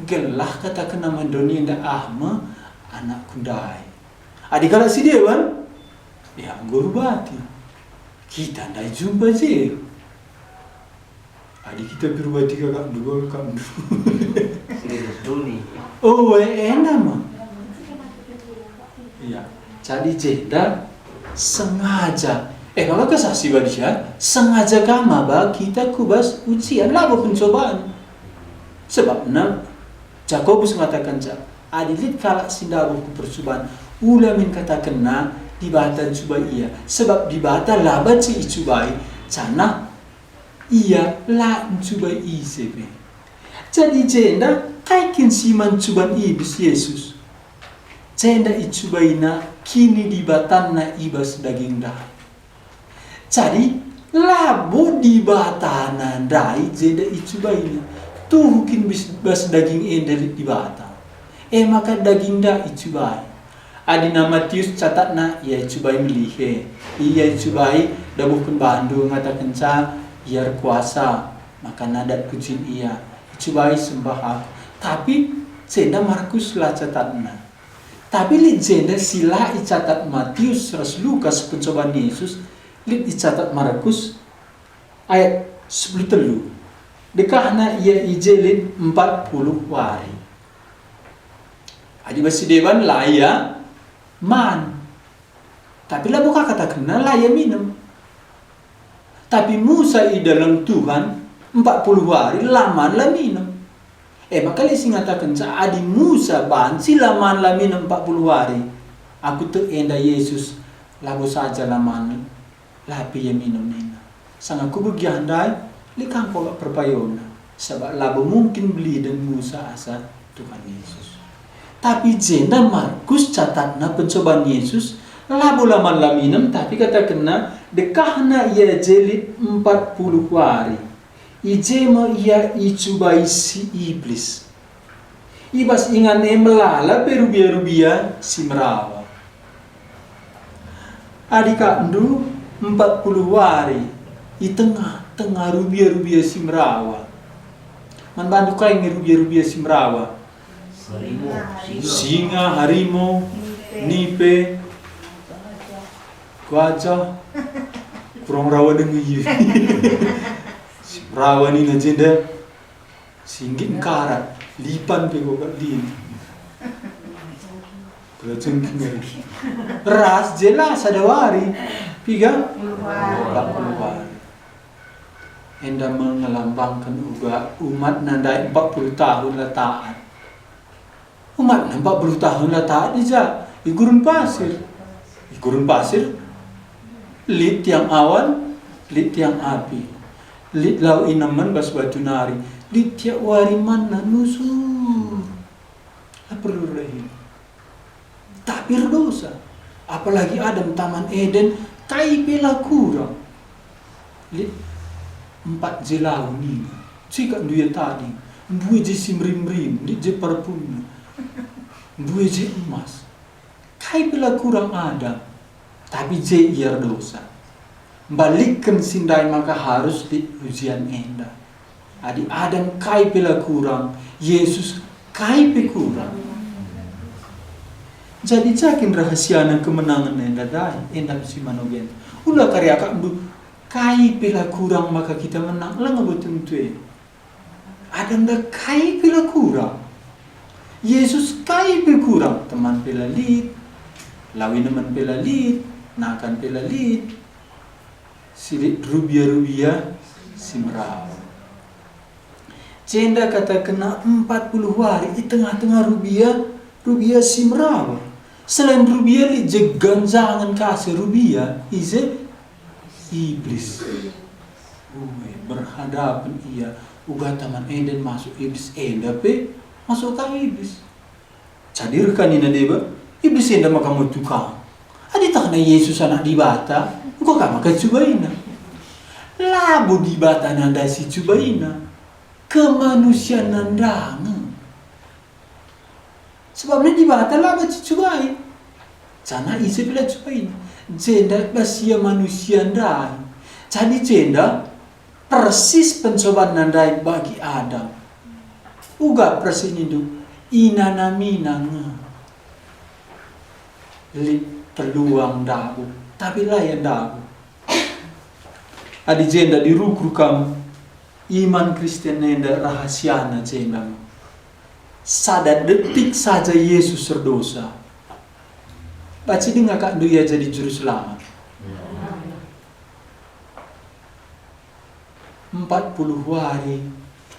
gelah kata kena mandoni ndak ahma anak kundai. Adik kalau si dewan, ya guru bati. Kita ndak jumpa je. Adik kita berbati kakak dua kakak dua. Oh, enak mah. Iya, jadi jeda sengaja. Kalau kesaksi dia sengaja kama bah kita kubas ujian lah pencobaan. Sebabnya Jakobus mengatakan adilit kalak sindabu ku percobaan ulamin katakan na dibatan coba ia sebab dibata laba ci icubai cana ia la mencubai isebe. Jadi jenda kaikin siman cuban ibis Yesus. Jenda icubaina kini dibatan na ibas daging dah. Jadi labu dibatana dai jenda icubaina tuh mungkin bas daging endelit dibata. Maka daging dah icubai. Adina Matius catatna ia icubai melihe. Ia icubai dabuhkan bandu ngatakan ia kuasa maka nadat kucing ia icubai sembah aku. Tapi jenda Markus lah catatna. Tapi li jenda sila icatat Matius ras Lukas pencobaan Yesus. Lihat dicatat Markus ayat 10 telu. Dekahna ia ijelin 40 hari. Adi basi dewan laya man. Tapi lah buka kata kena laya minum. Tapi Musa i dalam Tuhan 40 hari laman lah minum. Maka li singatakan adi Musa ban si laman lah minum 40 hari. Aku tu enda Yesus lagu saja laman. Lapi yang minum nina. Sang aku bagian dai, likang pola perpayona. Sebab labo mungkin beli dan Musa asa Tuhan Yesus. Tapi jenda Markus catatna pencobaan Yesus, labo laman la minum, tapi kata kena dekahna ia jelit 40 hari. Ijema ia icubai si iblis. Ibas ingane melala berubia-rubia si merawa. Adika ndu 40 hari di tengah rubia-rubia si merawa. Man bantu kai ngerubia-rubia si merawa. Singa, harimau, nipe, gajah, kurang rawa dengan iya. Si merawa ni ngajenda singgit karat, lipan pe kok din. Pelajeng kini. Ras jelas ada wari. 40 hari. Enda mengelambangkan juga umat nandai 40 tahun lah taat. Umat 40 tahun lah taat aja. Di gurun pasir. Di gurun pasir lit yang awan, lit yang api. Lit lau inaman bas batu nari. Lit tiap wari mana nusur. Lah perlu rahim. Tapi berdosa. Apalagi Adam Taman Eden kai pela kurang. Lihat 4 jelau ni. Jika dia tadi, 2 je simrim-rim, lihat je parfum. 2 je emas. Kai pela kurang Adam. Tapi je ia dosa. Balikkan sindai maka harus di ujian enda. Adi Adam kai pela kurang, Yesus kai pe kurang. Jadi jakin rahasiana kemenangan enda dai, enda si manogen. Ulah karya kak du kai pela kurang maka kita menang lah ngebetul tu. Ada ndak kai pela kurang. Yesus kai pe kurang, teman pela lit, lawin teman pela lit, nakan pela lit. Silit rubia-rubia si merau. Cenda kata kena 40 hari di tengah-tengah rubia si merau. Selain rubia li je ganjangan kasih rubia, ize iblis. Berhadapan ia uga taman enden masuk iblis pe masuk ke iblis. Cadirkan ina deba iblis enda maka mau tukang. Adi tak na Yesus anak di bata, kok kama ka cubaina. Labu di bata nanda si cubaina. Kemanusiaan nandang. Sebabnya di bata laba cubai. Cana isi bila cubaina. Jenda basia manusia ndai. Jadi jenda persis pencobaan nandai bagi Adam. Uga persis itu inanaminang peluang dabu, tapi layan dabu. Adi jenda dirukam iman Kristen nenda rahasiana jenda. Sada detik saja Yesus berdosa. Baca dengar kak dia jadi juru selamat. 40 hari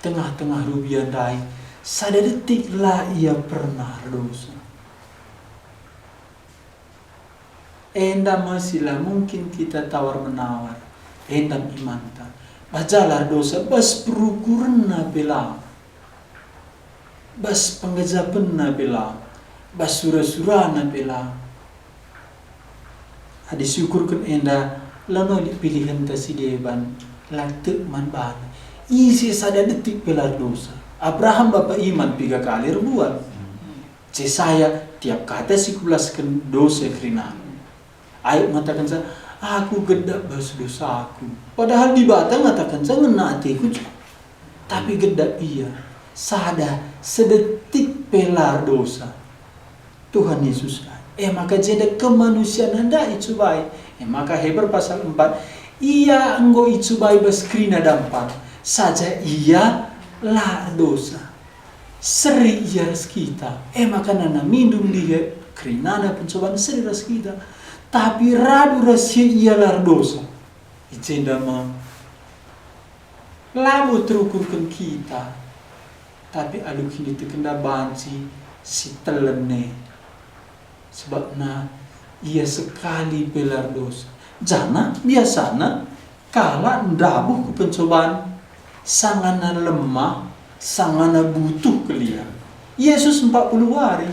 tengah-tengah rubian dai, sada detiklah ia pernah dosa. Enda masilah mungkin kita tawar menawar, endam imanta, bajalah dosa, bas perukurenna bela, bas penggejapenna bela, bas surah-surahna bela. Adi syukurkan enda lano dipilihan tasi deban. Lantuk man bana isi sada detik pelar dosa. Abraham bapa iman 3 kali rebuan. Saya tiap kata sikulaskan dosa kerina. Ayub mengatakan saya, aku gedap bas dosa aku. Padahal di bata mengatakan saya ngena hatiku. Tapi gedap iya. Sada sedetik pelar dosa. Tuhan Yesus. Maka jeda kemanusiaan anda itu baik. Maka Hebrew pasal 4. Ia enggo icubai baskrina dampak saja ia lah dosa seri ia ras kita maka nana mindum dia krinana pencobaan seri ras kita tapi radu rasia ia lah dosa ijenda ma lalu terukurkan kita tapi alu kini tekenda banci si telene sebabna ia sekali pelar dosa. Jana biasana kala ndabuh ke pencobaan sangana lemah, sangana butuh kelia. Yesus 40 hari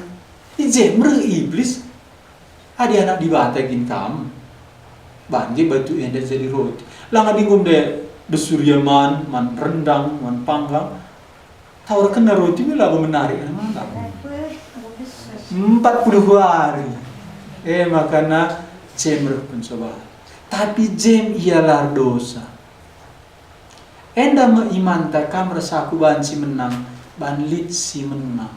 dijemre iblis. Adi anak dibatagin kam. Bangi batu enda jadi roti. Langa dingum de besuryaman, man rendang, man panggang. Tawar kena roti bila menarik. 40 hari. Makana jemre pencobaan. Tapi jem ialah dosa. Enda meimanta kam rasaku banci menang, banlit si menang.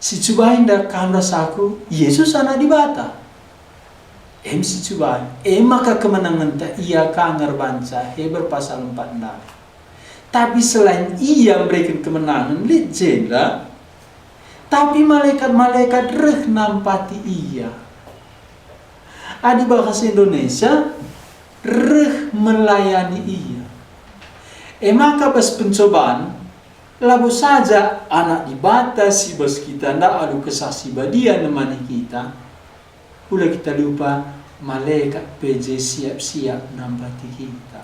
Si cubain dah kam rasaku Yesus anak di bata. Si cubain. Maka kemenangan tak ia kanger banca Hebrew pasal 4 dah. Tapi selain ia memberikan kemenangan lit jenda, tapi malaikat-malaikat reh nampati ia. Adi bahasa Indonesia reh melayani ia. Maka pas pencobaan labu saja anak dibatasi bos kita ndak alu kesaksi badia nemani kita. Pula kita lupa malaikat PJ siap-siap nampati kita.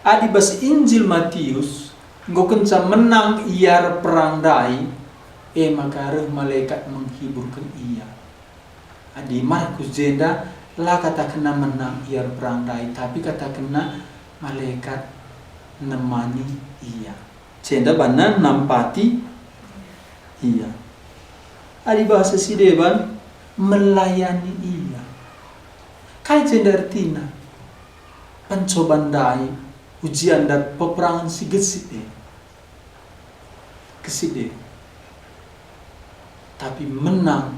Adi bas Injil Matius nggo kenca menang iar perang dai. Maka reh malaikat menghiburkan ia. Adi Markus jenda lah kata kena menang iar perang dai, tapi kata kena malaikat nemani ia. Jenda bana nampati ia. Adi bahasa sideban melayani ia. Kai jenda artina pencobaan dai, ujian dan peperangan si geside. Keside. Tapi menang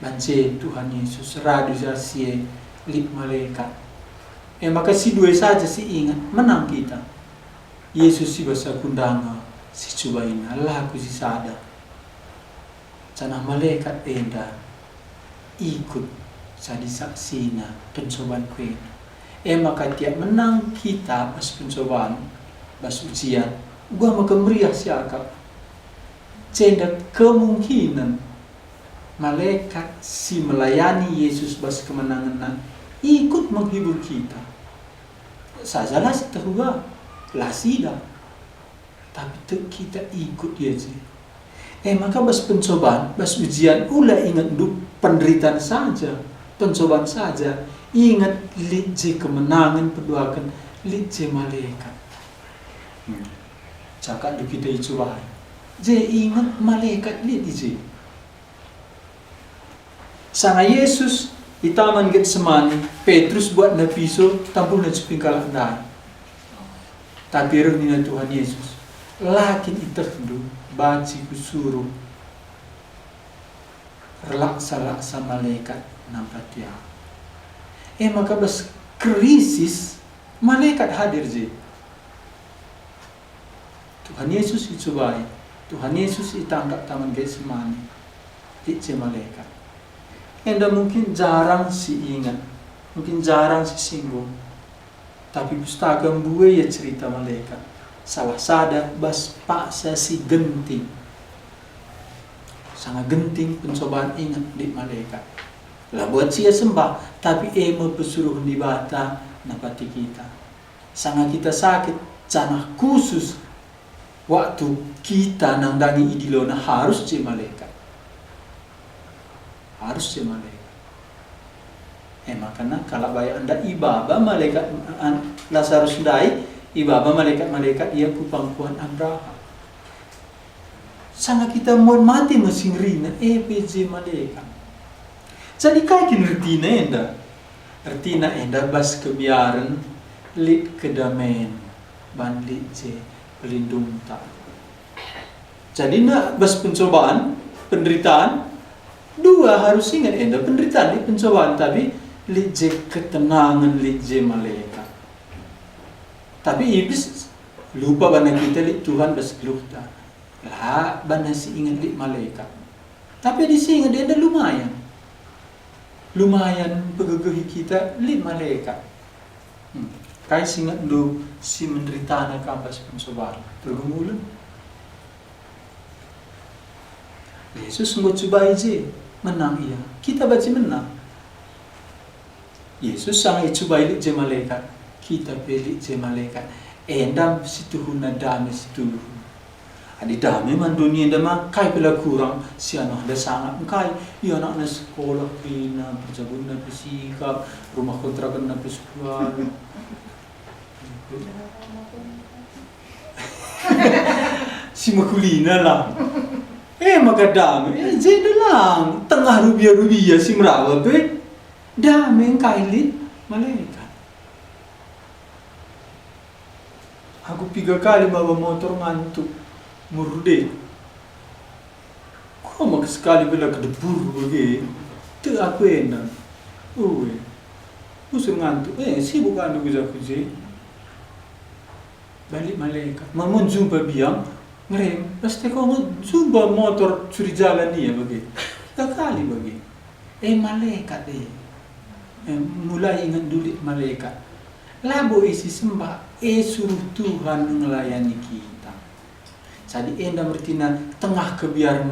bance Tuhan Yesus radu jasie lit malaikat. Maka si dua saja si ingat menang kita. Yesus si basa kundanga si cubain Allah aku si sada. Canah malaikat enda ikut sadi saksina pencobaan kuena. Maka tiap menang kita pas pencobaan, pas ujian, gua maka meriah siakap. Cenda kemungkinan malaikat si melayani Yesus bas kemenangan ikut menghibur kita. Sajalah si terua lasida, tapi kita ikut dia je. Maka bas pencobaan, bas ujian, ulah ingat penderitaan saja, pencobaan saja. Ingat lihat je kemenangan, perdoakan lihat je malaikat. Cakap di kita coba. Je ingat malaikat lihat je. Sana Yesus di taman Getsemani, Petrus buat na piso, tampul na sepingkalan dah. Tapi rehni na Tuhan Yesus, lakin iterdu baci kusuruh relaksa malaikat nampak dia. Maka bas krisis malaikat hadir je. Tuhan Yesus dicobai, Tuhan Yesus ditangkap taman Getsemani, je malaikat. Enda mungkin jarang si ingat, mungkin jarang si singgung. Tapi pustaka mbue ya cerita malaikat. Salah sadar bas paksa si genting. Sangat genting pencobaan ingat di malaikat. Lah buat sia sembah, tapi emo pesuruh di bata napati kita. Sangat kita sakit, canah khusus waktu kita nang dangi idilona harus je malaikat. Harus je malaikat. Makanya kalau bayar anda ibaba malaikat Lazarus dai, ibaba malaikat ia kupangkuan Abraham. Sangat kita mau mati mesin rina PJ malaikat. Jadi kakin retina enda bas kebiaran lit kedamaian ban lit je pelindung tak. Jadi nak bas pencobaan, penderitaan, dua harus ingat enda penderitaan di pencobaan, tapi lit je ketenangan, lit je malaikat. Tapi iblis lupa bana kita lit Tuhan bas geluhta. Lah bana si ingat lit malaikat. Tapi di sini dia ada lumayan pegegehi kita lit malaikat. Kai singat lu si menderita na kambas pencobaan pergumulan. Yesus sungguh coba je menang ia. Kita baca menang. Yesus sangat coba lit je malaikat. Kita pilih je malaikat. Endam situ huna damai situ. Adi damai man dunia dama kai pela kurang si anak ada sangat kai. Ia anak na sekolah pina berjabun na bersikap rumah kontrakan na bersekolah. Si makulina lah. Maka damai. Jadi lang tengah rubia si merawat damai kailit malaikat. Aku 3 kali bawa motor ngantuk murde. Kok mak sekali bila kedebur bagi. Tu aku enak. Usul ngantuk. Sibuk anu aku je. Balik malaikat. Mamun jumpa biang ngerem. Pasti kau jumpa motor curi jalan dia bagi. 3 kali bagi. Malaikat mulai ingat dulit malaikat. Labo isi sembah. Suruh Tuhan melayani kita. Jadi enda bertina tengah kebiaran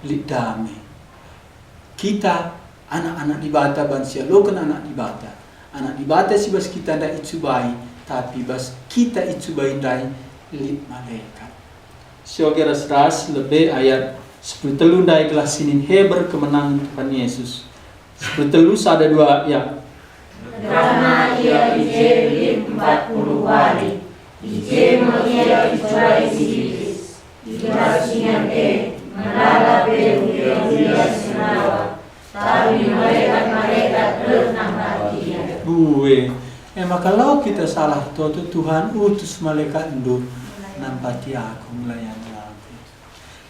lit damai. Kita anak-anak di bata bansia lokan anak di bata. Anak di bata si bas kita ndak icubai, tapi bas kita icubai dai lit malaikat. Syokira seras lebih ayat 10 dai kelas sinin Heber kemenangan Tuhan Yesus. 10 ada 2 ya. Karena ia ije 40 hari, ije ia icubai si Dirasingan menala dia senawa, tapi malaikat renang hatinya. Maka kalau kita salah Tuhan utus malaikat ndur nampati aku melayani aku.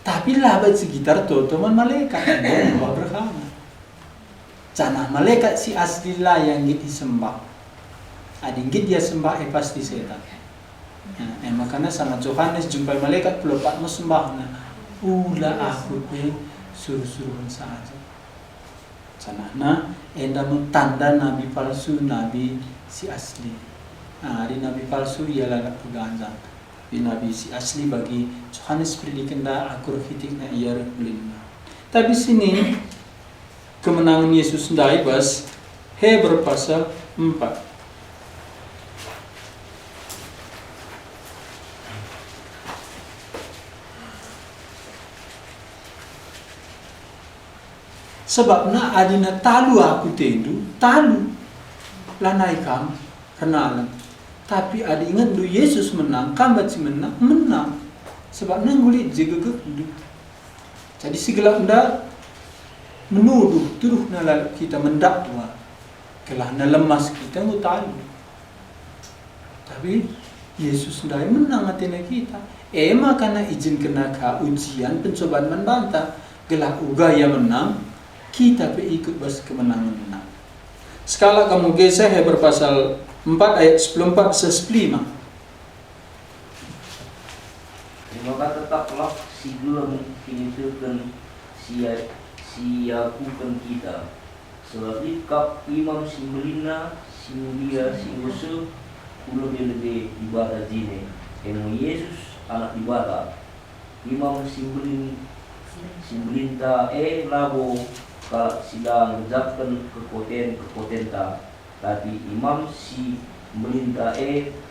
Tapi lah sekitar teman malaikat mau berkama. Canah malaikat si asli lah yang disembah. Adinggit dia sembah pasti setan. Makanya sama Yohanes jumpai malaikat pulau Patmos sembahna. Ulah aku suruh-suruhan saja. Canahna enda tanda nabi palsu nabi si asli. Di nabi palsu ialah peganjang. Di nabi si asli bagi Yohanes predikan da akur hitik na ia rekulina. Tapi sini kemenangan Yesus ndai bas Hebrew pasal 4. Sebabna adina talu aku tendu, talu lanai kam kenalan. Tapi adi ingat du Yesus menang, kambat si menang, menang. Sebabna ngulit jegegek du. Jadi segala nda menuduh tuduh nala kita mendakwa. Kelah na lemas kita ngu talu. Tapi Yesus ndai menang atina kita. Makana izin kena ka ujian pencobaan membantah. Gelah uga ya menang. Kita ikut bas kemenangan menang. Sekala kamu geser Hebrew pasal 4 ayat 14 15. Maka tetaplah si gelang kinitukan siakukan kita. Sebab ikap imam si melina, si mulia, si usuh, lebih ibadah jine. Emu Yesus anak ibadah. Imam si melinta labo kalau sidang menjawabkan kekotenta, tapi imam si melinta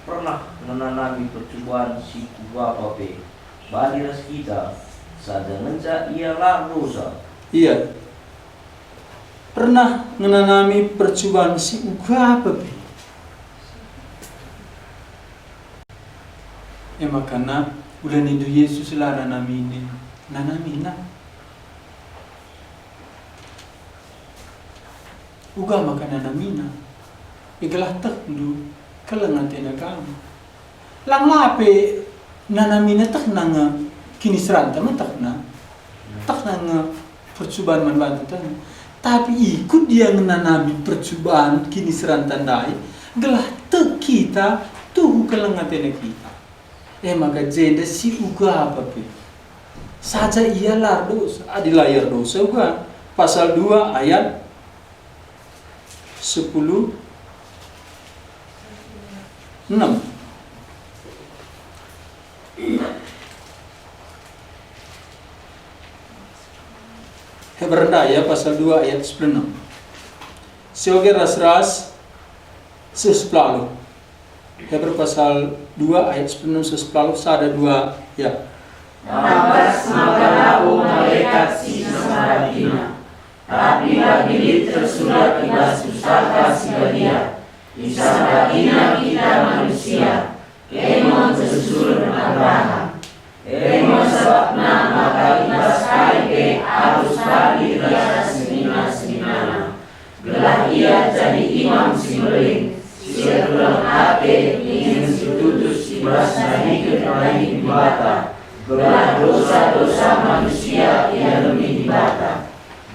pernah menanami percobaan si kuba pape. Baliras kita saja ngeja ialah dosa. Iya. Pernah menanami percobaan si uga pape. Makana udah nidu Yesus lah nanamina. Uga makana namina igalah takdu kalangatena kami lang lape nanamina tak nanga kinisranta man tak nanga percobaan man bantu tapi ikut dia nanami percobaan kinisranta dai gelah tak kita tuh kalangatena kita maka jenda si uga apa pe saja ialah dosa adilayar dosa uga pasal 2 ayat 10 6. Hebranda ya pasal 2 ayat 10. Sioge ras-ras sesplalu. Hebra pasal 2 ayat 10 sesplalu sada 2 ya. Nabas magalaw malaikat si Samaradina. Tapi bagi tersurat ibas pusaka si badia. Isabadina kita manusia. Emon tersusun Abraham. Emon sebabna maka ibas kaipe harus bagi rasa senina. Gelah ia jadi imam si meling. Segelang ape ingin situtus ibas nahi lagi dibata. Gelah dosa-dosa manusia ia lebih dibata.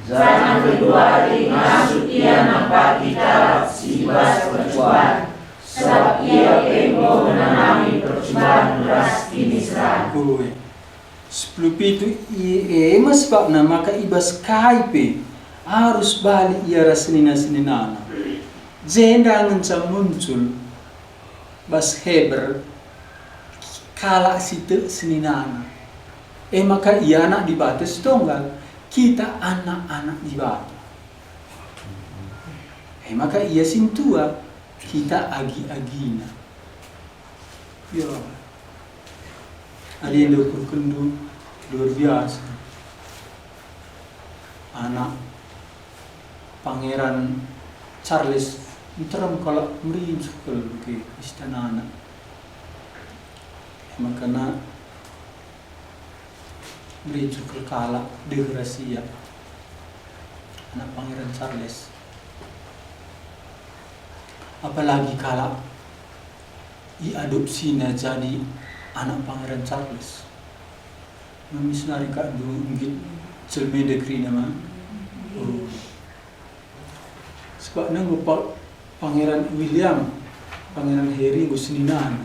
Jangan kedua hari masuk ia nampak kita si ibas percobaan. Sebab ia mau menanami percobaan beras kini serang. 10 itu mas sebab maka ibas kaipe harus balik ia rasenina. Jenda ngancam muncul bas Heber kala situ seninana. Maka ia anak dibatas tonggal. Kita anak-anak ibadah. Maka ia sintua kita agi-agina. Ya. Ada yang kendu luar biasa. Anak Pangeran Charles Interam kalau merinsukul ke istana anak. Makanya merinsukul kala di Rasia anak Pangeran Charles. Apalagi kala diadopsinya jadi anak Pangeran Charles. Memisnari kak dulu mungkin celme dekri nama. Sebab nanggup Pangeran William, Pangeran Harry gue seninan.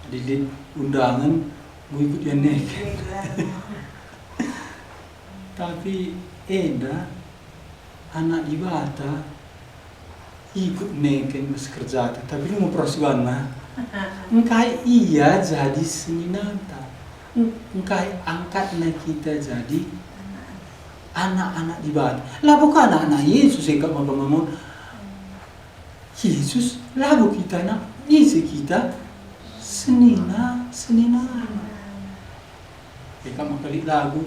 Di undangan gue ikut yang neken. Tapi anak ibata ikut neken mas kerja. Tapi lu mau persoalan mah. Engkai iya jadi seninanta. Engkai angkat na kita jadi anak-anak di bata. Labu ka anak-anak Yesus eka mabamamon. Yesus labu kita na isi kita senina. Eka makali lagu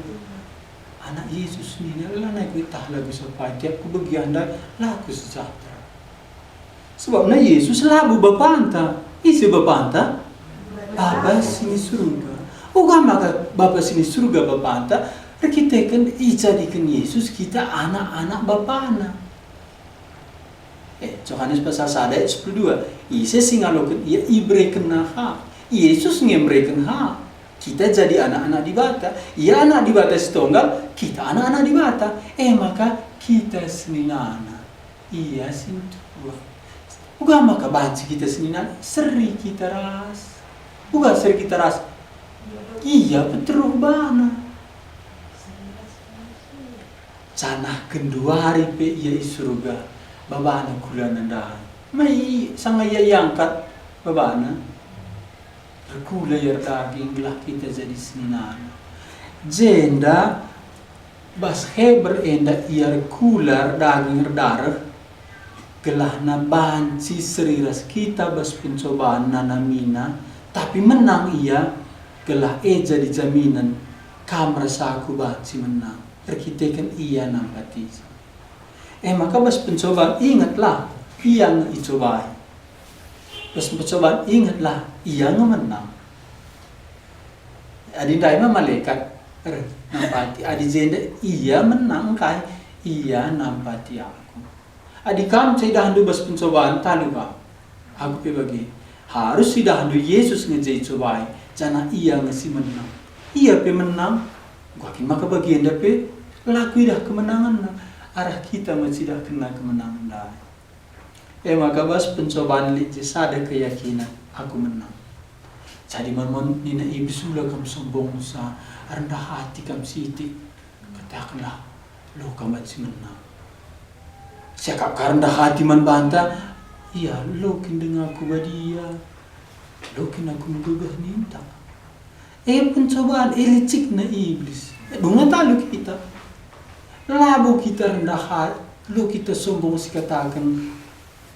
anak Yesus senina lanai kita lagu sampai tiap kebagian dah lagu sejahtera. Sebabnya Yesus labu bapanta. Isi bapanta Bapa sini surga. Bukan maka Bapa sini surga bapanta. Kita kan ijadikan Yesus kita anak-anak bapana. Yohanes pasal 1 ayat 12. Isa singalokan ia ibreken ha. Yesus ngembreken ha. Kita jadi anak-anak di bata. Ia anak di bata setunggal, kita anak-anak di bata. Maka kita seninana. Iya sintua. Bukan maka banci kita seninana, seri kita ras. Bukan seri kita ras. Iya betul bana. Canah kedua hari pe ia surga. Babana kulana dah. Mai sangaya yangkat babana. Berkula yar daging lah kita jadi seninana. Jenda bas heber enda iar kular daging darah. Gelah na banci seriras kita bas pencobaan nanamina. Tapi menang ia gelah jadi jaminan kamar saku banci menang. Terkitekan ia nampati. Maka bas pencobaan ingatlah ia ngicobai. Bas pencobaan ingatlah ia menang. Adi daima malaikat nampati. Adi jenda ia menang kai ia nampati aku. Adi kam saya dah bas pencobaan talu ka. Aku bagi harus sudah Yesus ngejai cobai. Jangan ia ngasi menang. Ia pe menang. Guakin maka bagian dape laku dah kemenangan na. Arah kita masih dah kena kemenangan dah. Maka bas pencobaan licin ada keyakinan aku menang. Jadi mamon nina ibsula kam sombong sa rendah hati kam siti. Katakanlah lo kam masih menang. Siakap rendah hati man banta. Iya lo kindeng aku badia. Lo kin aku menggugah ninta. Pencobaan licik na iblis. Bunga talu kita. Labu kita rendah hati. Lo kita sombong si katakan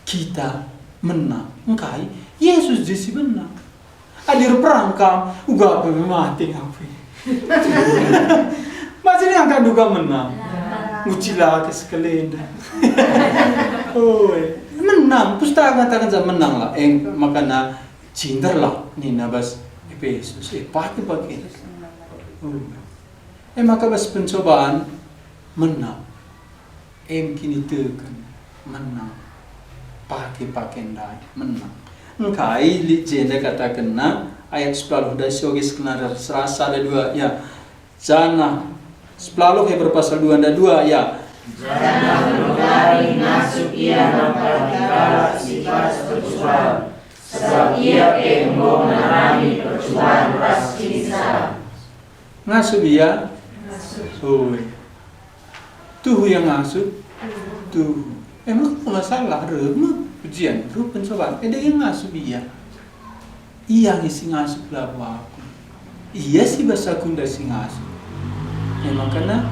kita menang. Engkai Yesus jesi menang. Adir perang kam uga apa mati ngapi. Masih ni angkat duga menang. Ngucila ke sekelenda. Menang. Pustaka katakan sa menang lah. Makana cinter lah ni nabas Yesus. Pakai. Maka bas pencobaan menang. Kini tekan menang. Pakai ndai menang. Engkai jenda katakan na ayat 10 dari sogis kena serasa ada 2 ya. Jana 10 berpasal 2 ada 2 ya. Jana menungari nasib ia mempertinggal sifat percobaan. Sebab ia engkau mengalami percobaan ras kisah. Ngasuh ia? Tuh yang ngasuh? Tuh. Emang masalah remah ujian, pencobaan. Ada yang ngasuh ia? Iya ngisi ngasuh labu aku. Iya sih bahasa kunda si ngasuh. Makanya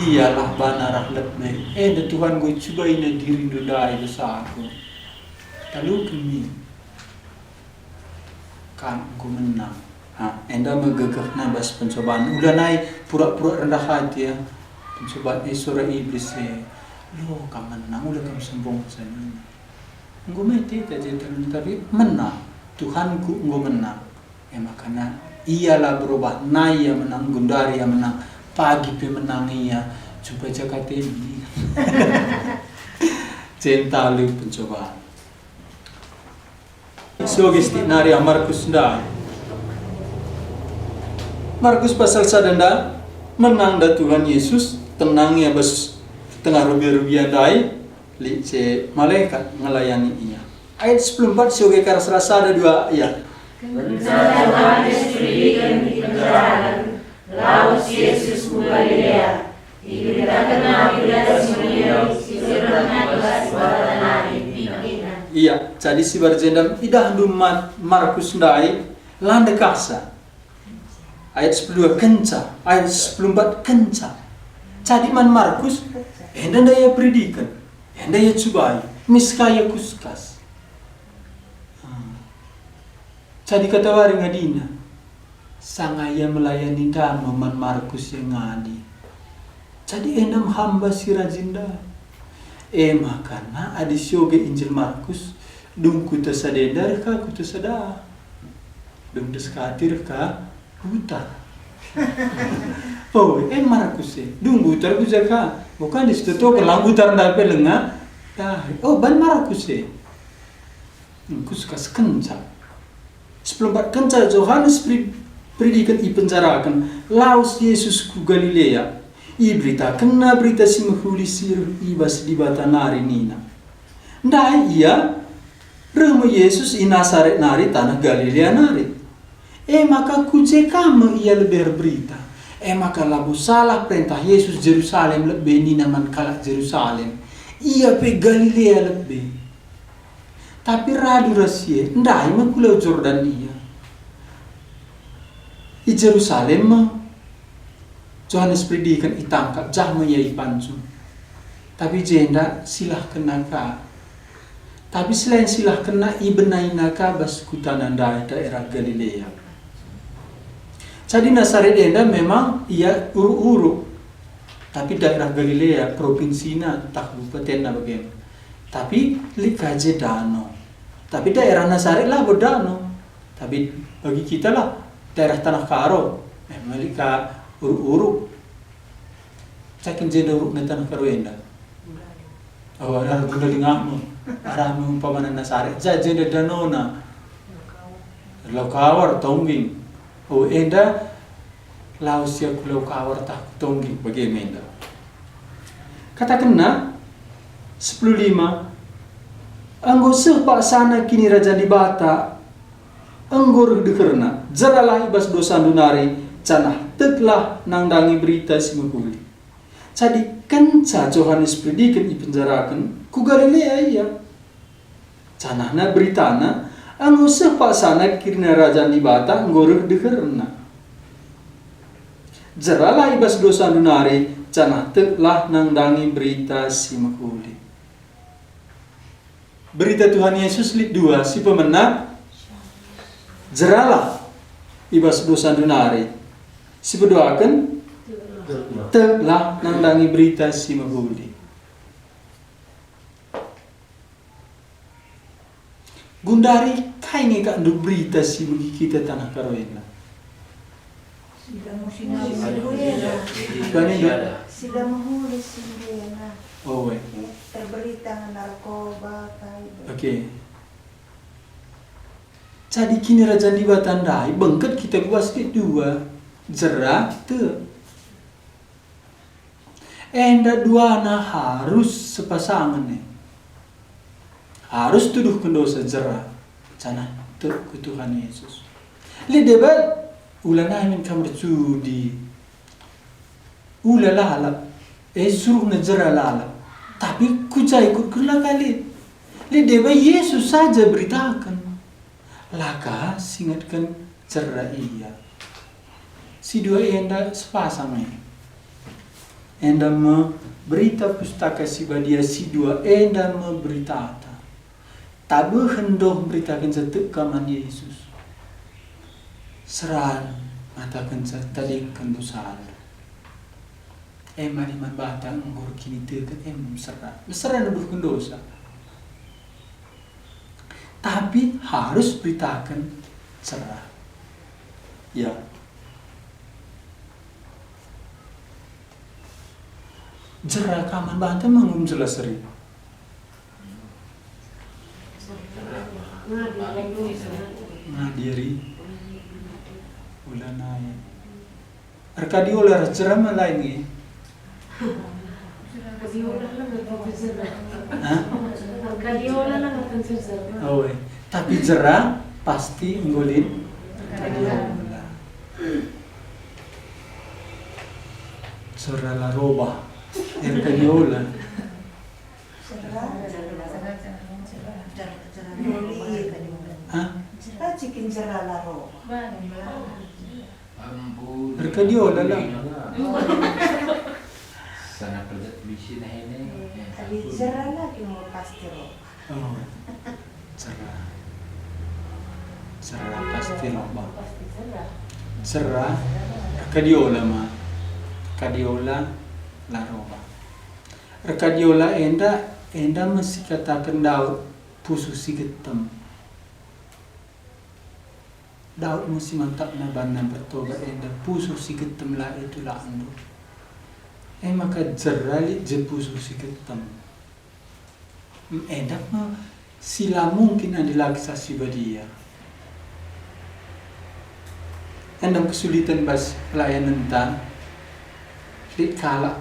iyalah banarah lebih. Da Tuhan gue cobain diri dodai dosa aku. Lalu kami kan gue menang. Enda megegah nabas pencobaan. Udah naik pura-pura rendah hati ya. Pencobaan surah iblis ya. Lo kamu menang, udah kamu sombong sana. Gue mati aja tapi menang. Tuhanku gue menang. Makanya iyalah berubah. Naya menang, Gundari yang menang. Pagi pe menang iya. Coba jaga ini. Centalu pencobaan. Sogistik nari Markus nda. Markus pasal 1 nda menang da Tuhan Yesus tenang ya bas tengah rubiah-rubiah dai lice malaikat ngelayani ia. Ayat 14 sebagai kara serasa ada 2 ayat. Kencana Yohanes pendidikan di penjara, laut Yesus Galilea, diberitakan Nabi Simeon, sirna kelas buatan Nabi. Iya, jadi si berjendam idah duman Markus ndai landa kasa. Ayat 12 kenca, ayat 14 kenca. Jadi man Markus, enda daya predikan, enda ya cubai, miskaya kuskas. Jadi kata wari ngadina, sangaya melayani dhamma man Markus yang ngadi. Jadi endam hamba si rajinda. Makana adis yoga Injil Markus, dung kuta sadedar ka kuta sada. Dung deskatir ka buta. Oh, Markus dung butar kujaka. Bukan di situ tuh kelang butar ndape lenga. Oh, ban Markus kuskas kenca. Sebelum kenca Yohanes predikan i penjarakan laus Yesus ku Galilea. I berita kena berita si menghulisir ibas di batanari nina. Nda iya remo Yesus i Nazaret nari tanah Galilea nari. Maka kujekama ia lebih berita. Maka labu salah perintah Yesus Jerusalem lebih nina man kalak Jerusalem. Ia pe Galilea lebih. Tapi radu rahasia nda ima kulau Jordan iya. I Jerusalem Johannes predikan itangkap jahma yai pancu. Tapi jenda silah kena ka. Tapi selain silah kena ibenai naka bas kutananda daerah Galilea. Jadi Nazaret enda memang ia uruk-uruk. Tapi daerah Galilea provinsina tak kabupaten bagaimana. Tapi likaje danau. Tapi daerah Nazaret lah berdano. Tapi bagi kita lah daerah Tanah Karo. Melika uruk-uruk. Cakin jeda uruk na Tanah Karo enda. Oh, ada guna lingahmu. Arah umpamanan Nazaret. Jeda danona. Lokawar tongging. Oh, enda laos ya kulau kawar tak tongging bagaimana. Katakan na 10:5. Anggo sepak sana kini raja di bata. Anggur dekerna. Jaralah ibas dosa dunari. Canah teklah nangdangi berita si mengkuli. Jadi kenca Yohanes predikan i penjarakan ku Galilea iya. Canahna beritana anggo sepak sana kini raja di bata anggur dekerna. Jaralah ibas dosa dunari. Canah teklah nangdangi berita si mengkuli. Berita Tuhan Yesus lit 2 si pemenang jeralah ibas dosa dunari. Si berdoakan telah nandangi berita si mahuli. Gundari kainge kak ndu berita si bagi kita tanah Karoena. Sila mahuli sila. Oh, Terberita narkoba kayak. Oke. Jadi kini raja di batandai bengket kita gua sedikit 2 jerah te. Enda duana harus sepasangan nih. Harus tuduh dosa jerah. Cana te ke Tuhan Yesus. Li debat ulana min kamar judi. Ula lala. Suruh najera lala. Tapi kujai ikut kena kali. Li debat Yesus saja beritakan. Laka singatkan cerah iya. Si 2 enda sepasang nih. Enda berita pustaka si badia si 2 enda berita. Tabu hendoh beritakan setek kaman Yesus. Seran matakan tadi kendosan. Maliman batang ngor kini teket seran. Seran nuduh kendosa. Tapi harus beritakan cerah. Ya. Jerah kaman banten mengum jelas seri. Ngadiri. Ulanai. Arkadiola jerah malai ni. Oh, tapi jerah pasti nggolin Arkadiola. Surah la roba. Arkadiola. Cikin cerah laro. Arkadiola lang. Bisi nah ini. Tadi cerah lagi mau pasti roh. Oh, cerah pasti roba. Pasti cerah. Cerah, kadiola ma, kadiola la roba. Kadiola enda mesti katakan Daud pusu si getem. Daud mesti mantap na bana bertobat enda pusu si getem la itu la ando. Maka jerali je pusu si getem. Enda mah sila mungkin adalah kisah dia. Endang kesulitan bas pelayanan tan, lit kala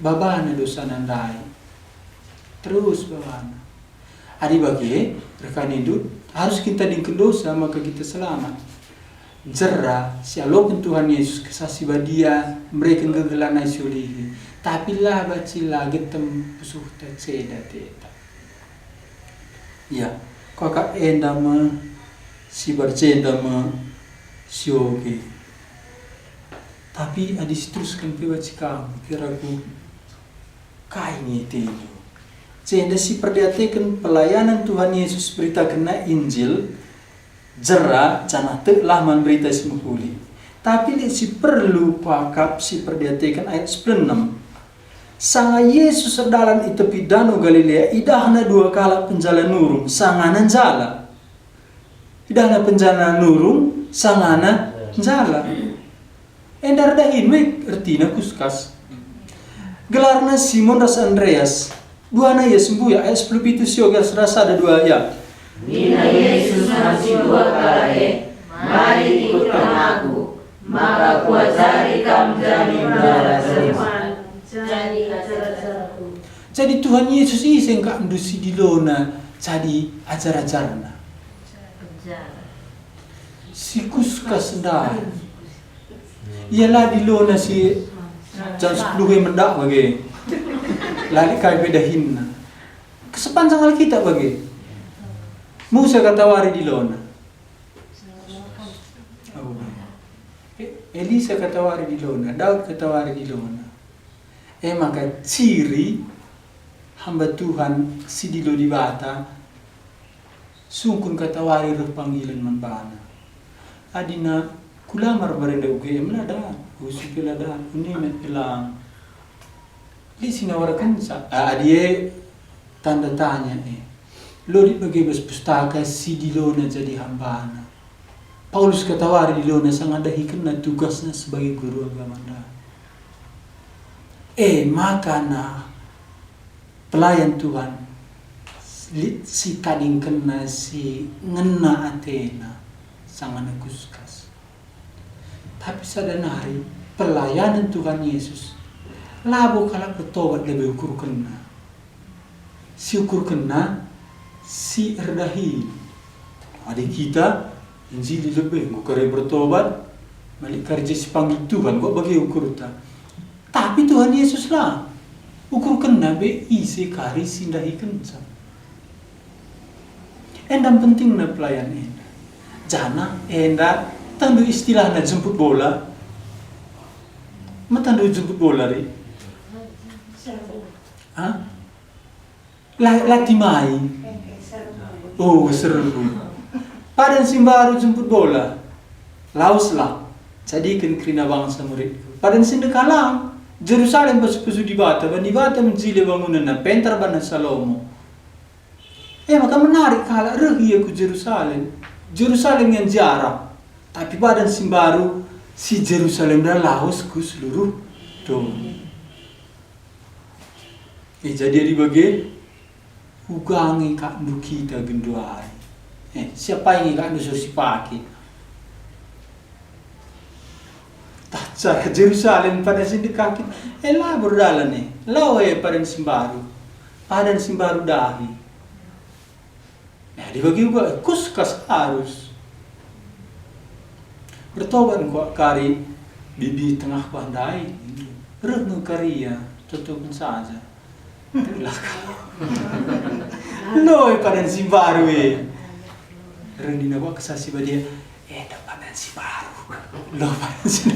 babana dosa nandai, terus babana. Adi bagi rekan hidup harus kita dingken dosa maka kita selamat. Jera sialokan Tuhan Yesus kesasi badia mereka gegelan nasyolihi. Tapi lah bacila getem pusuh seda teta. Ya, kakak endama si bercenda ma si oke. Tapi adis teruskan pewaci kamu kiraku kaini tenu. Cenda si perdiatekan pelayanan Tuhan Yesus berita kena Injil jera cana telah berita semuhuli. Tapi si perlu pakap si perdiatekan ayat 96. Sanga Yesus sedalan itu pidano Galilea idahna 2 kala penjala nurung sangana jala. Idahna penjala nurung sangana jala. Endar dahin we artina kuskas. Gelarna Simon ras Andreas. Dua na Yesus ya ayat 10 itu sioga serasa ada 2 ya. Nina Yesus masih 2 kala mari ikutkan aku, maka kuajari kamu jadi benar semua. Jadi Tuhan Yesus iseng kak ndusi di lona jadi ajar-ajarna. Si kuskas nda. Ialah di lona si jam 10 mendak bagi. Lali kai bedahinna. Kesepanjang Alkitab bagi. Musa katawari di lona. Elisa katawari di lona, Daud katawari di lona. Maka ciri hamba Tuhan si dilo di bata sungkun katawari roh panggilan manbana. Adina kulamar barenda UGM lada, usuki lada, unimet bilang. Li sinawarakan sa adie tanda tanya lo di bagi bas pustaka si dilo na jadi hambana. Paulus katawari dilo na sang adahikan na tugasnya sebagai guru agama dah. Maka na pelayan Tuhan si kading kena si ngena Athena sangat kuskas. Tapi sadanari pelayanan Tuhan Yesus labo kalau bertobat lebih ukur kena. Si ukur kena si erdahi. Adik kita Injil lebih ngukare bertobat balik kerja si panggil Tuhan kok bagi ukur ta. Tapi Tuhan Yesus lah ukur kena be isi kari sindahi kenca. Endam penting na pelayan enda. Jana enda tandu istilah na jemput bola. Matandu jemput bola ri. Hah? Lati main. Oh seru. Padan simbaru jemput bola. Laus lah. Jadi kan krina bangsa murid. Padan sindekalang. Jerusalem pas-pasu di bata menjile bangunan na pentar bana Salomo. Maka menarik kala regi aku Jerusalem. Jerusalem yang jarang. Tapi badan simbaru si Jerusalem dan laos ku seluruh dunia. Jadi dibagi ugangi kak nu kita genduai. Siapa yang kak nu sosipaki? Cara Jerusalem pada sini kaki, lah berdalan lawe pada simbaru dahi. Nah dibagi juga kuskas harus bertobat kok kari bibi tengah pandai, renu karia tutupin saja. Lawe pada simbaru rendina kok kesasi badia, dapat simbaru. Lo pada sini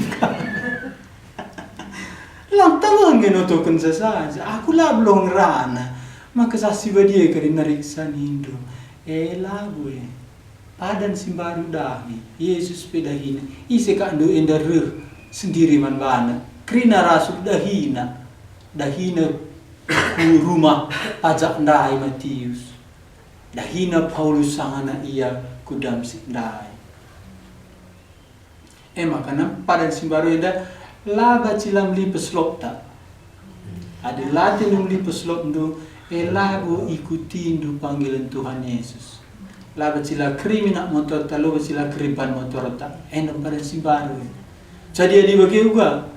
Lantangan ngenotokan saja. Aku lah belum rana. Maka sasi badia kari nariksa nindo. Labu padan simbaru dahi. Yesus pedahina. Ise kando endar sendiri man bana. Krina rasul dahina. Dahina rumah ajak ndai Matius. Dahina Paulus sangana ia kudam ndai. Makana padan simbaru eda laba cilam li peslop tak. Ada latih li peslop do labu ikuti do panggilan Tuhan Yesus. Laba cila kriminal motor talo cila keriban motor tak. Padan simbaru. Jadi adi bagi juga.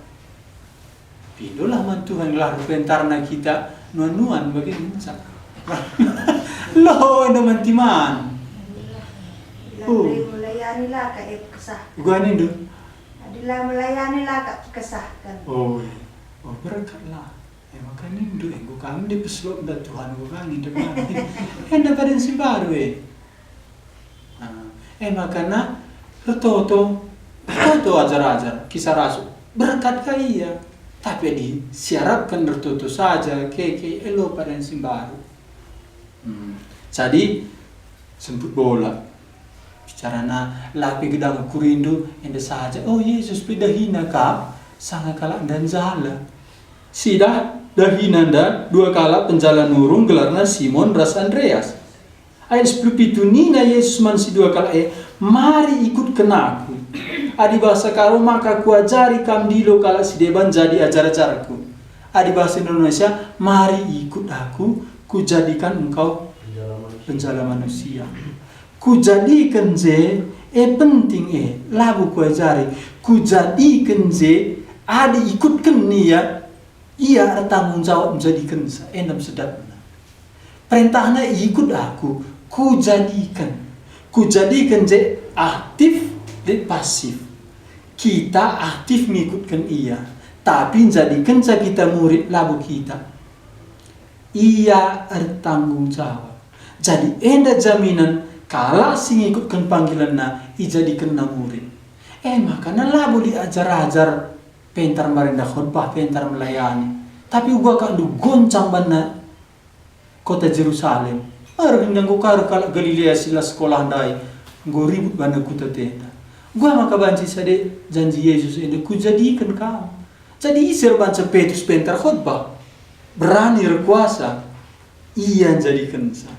Pidolah man Tuhan lah pentarna kita nuan-nuan bagi mensak. Loh naman timan. Melayani lah kak kesah. Gua ni do. Adilah melayani lah kak kesahkan. Berangkatlah. Makanya do gua kami di peslop dah Tuhan gua kami depan. Padan simbaru makanya toto ajar-ajar kisah rasul berangkat ke iya. Tapi disiarapkan tertutup saja ke elo padan simbaru. Jadi semput bola. Bicara na lapi gedang kurindu ende saja. Yesus pedahina ka sangat kalak dan zala. Sidah dahina nda 2 kala penjalan nurung gelarna Simon ras Andreas. Ayat 10 pitu nina Yesus man si 2 kala mari ikut kenaku. Adi bahasa karo maka kuajari kam dilo kala si deban jadi ajar-ajarku. Adi bahasa Indonesia mari ikut aku kujadikan engkau penjala manusia. Kujadikan je penting labu kuajari kujadikan je adi ikutkan nia ia tanggung jawab menjadikan endam sedapna. Perintahnya ikut aku kujadikan je aktif dan pasif. Kita aktif mengikutkan ia, tapi jadikan kita murid labu kita. Ia bertanggung jawab. Jadi enda jaminan kalau si ngikutkan panggilan ijadikan murid. Makanya labu diajar-ajar pentar marinda khutbah, pentar melayani. Tapi gua kan goncang bana kota Jerusalem. Arindang ko karo kala Galilea sila sekolah dai. Go ribut bana kuta tenda. Gua maka banci sade janji Yesus ini ku jadikan kamu. Jadi isir banca Petrus pentar khutbah. Berani berkuasa. Ia jadikan saya.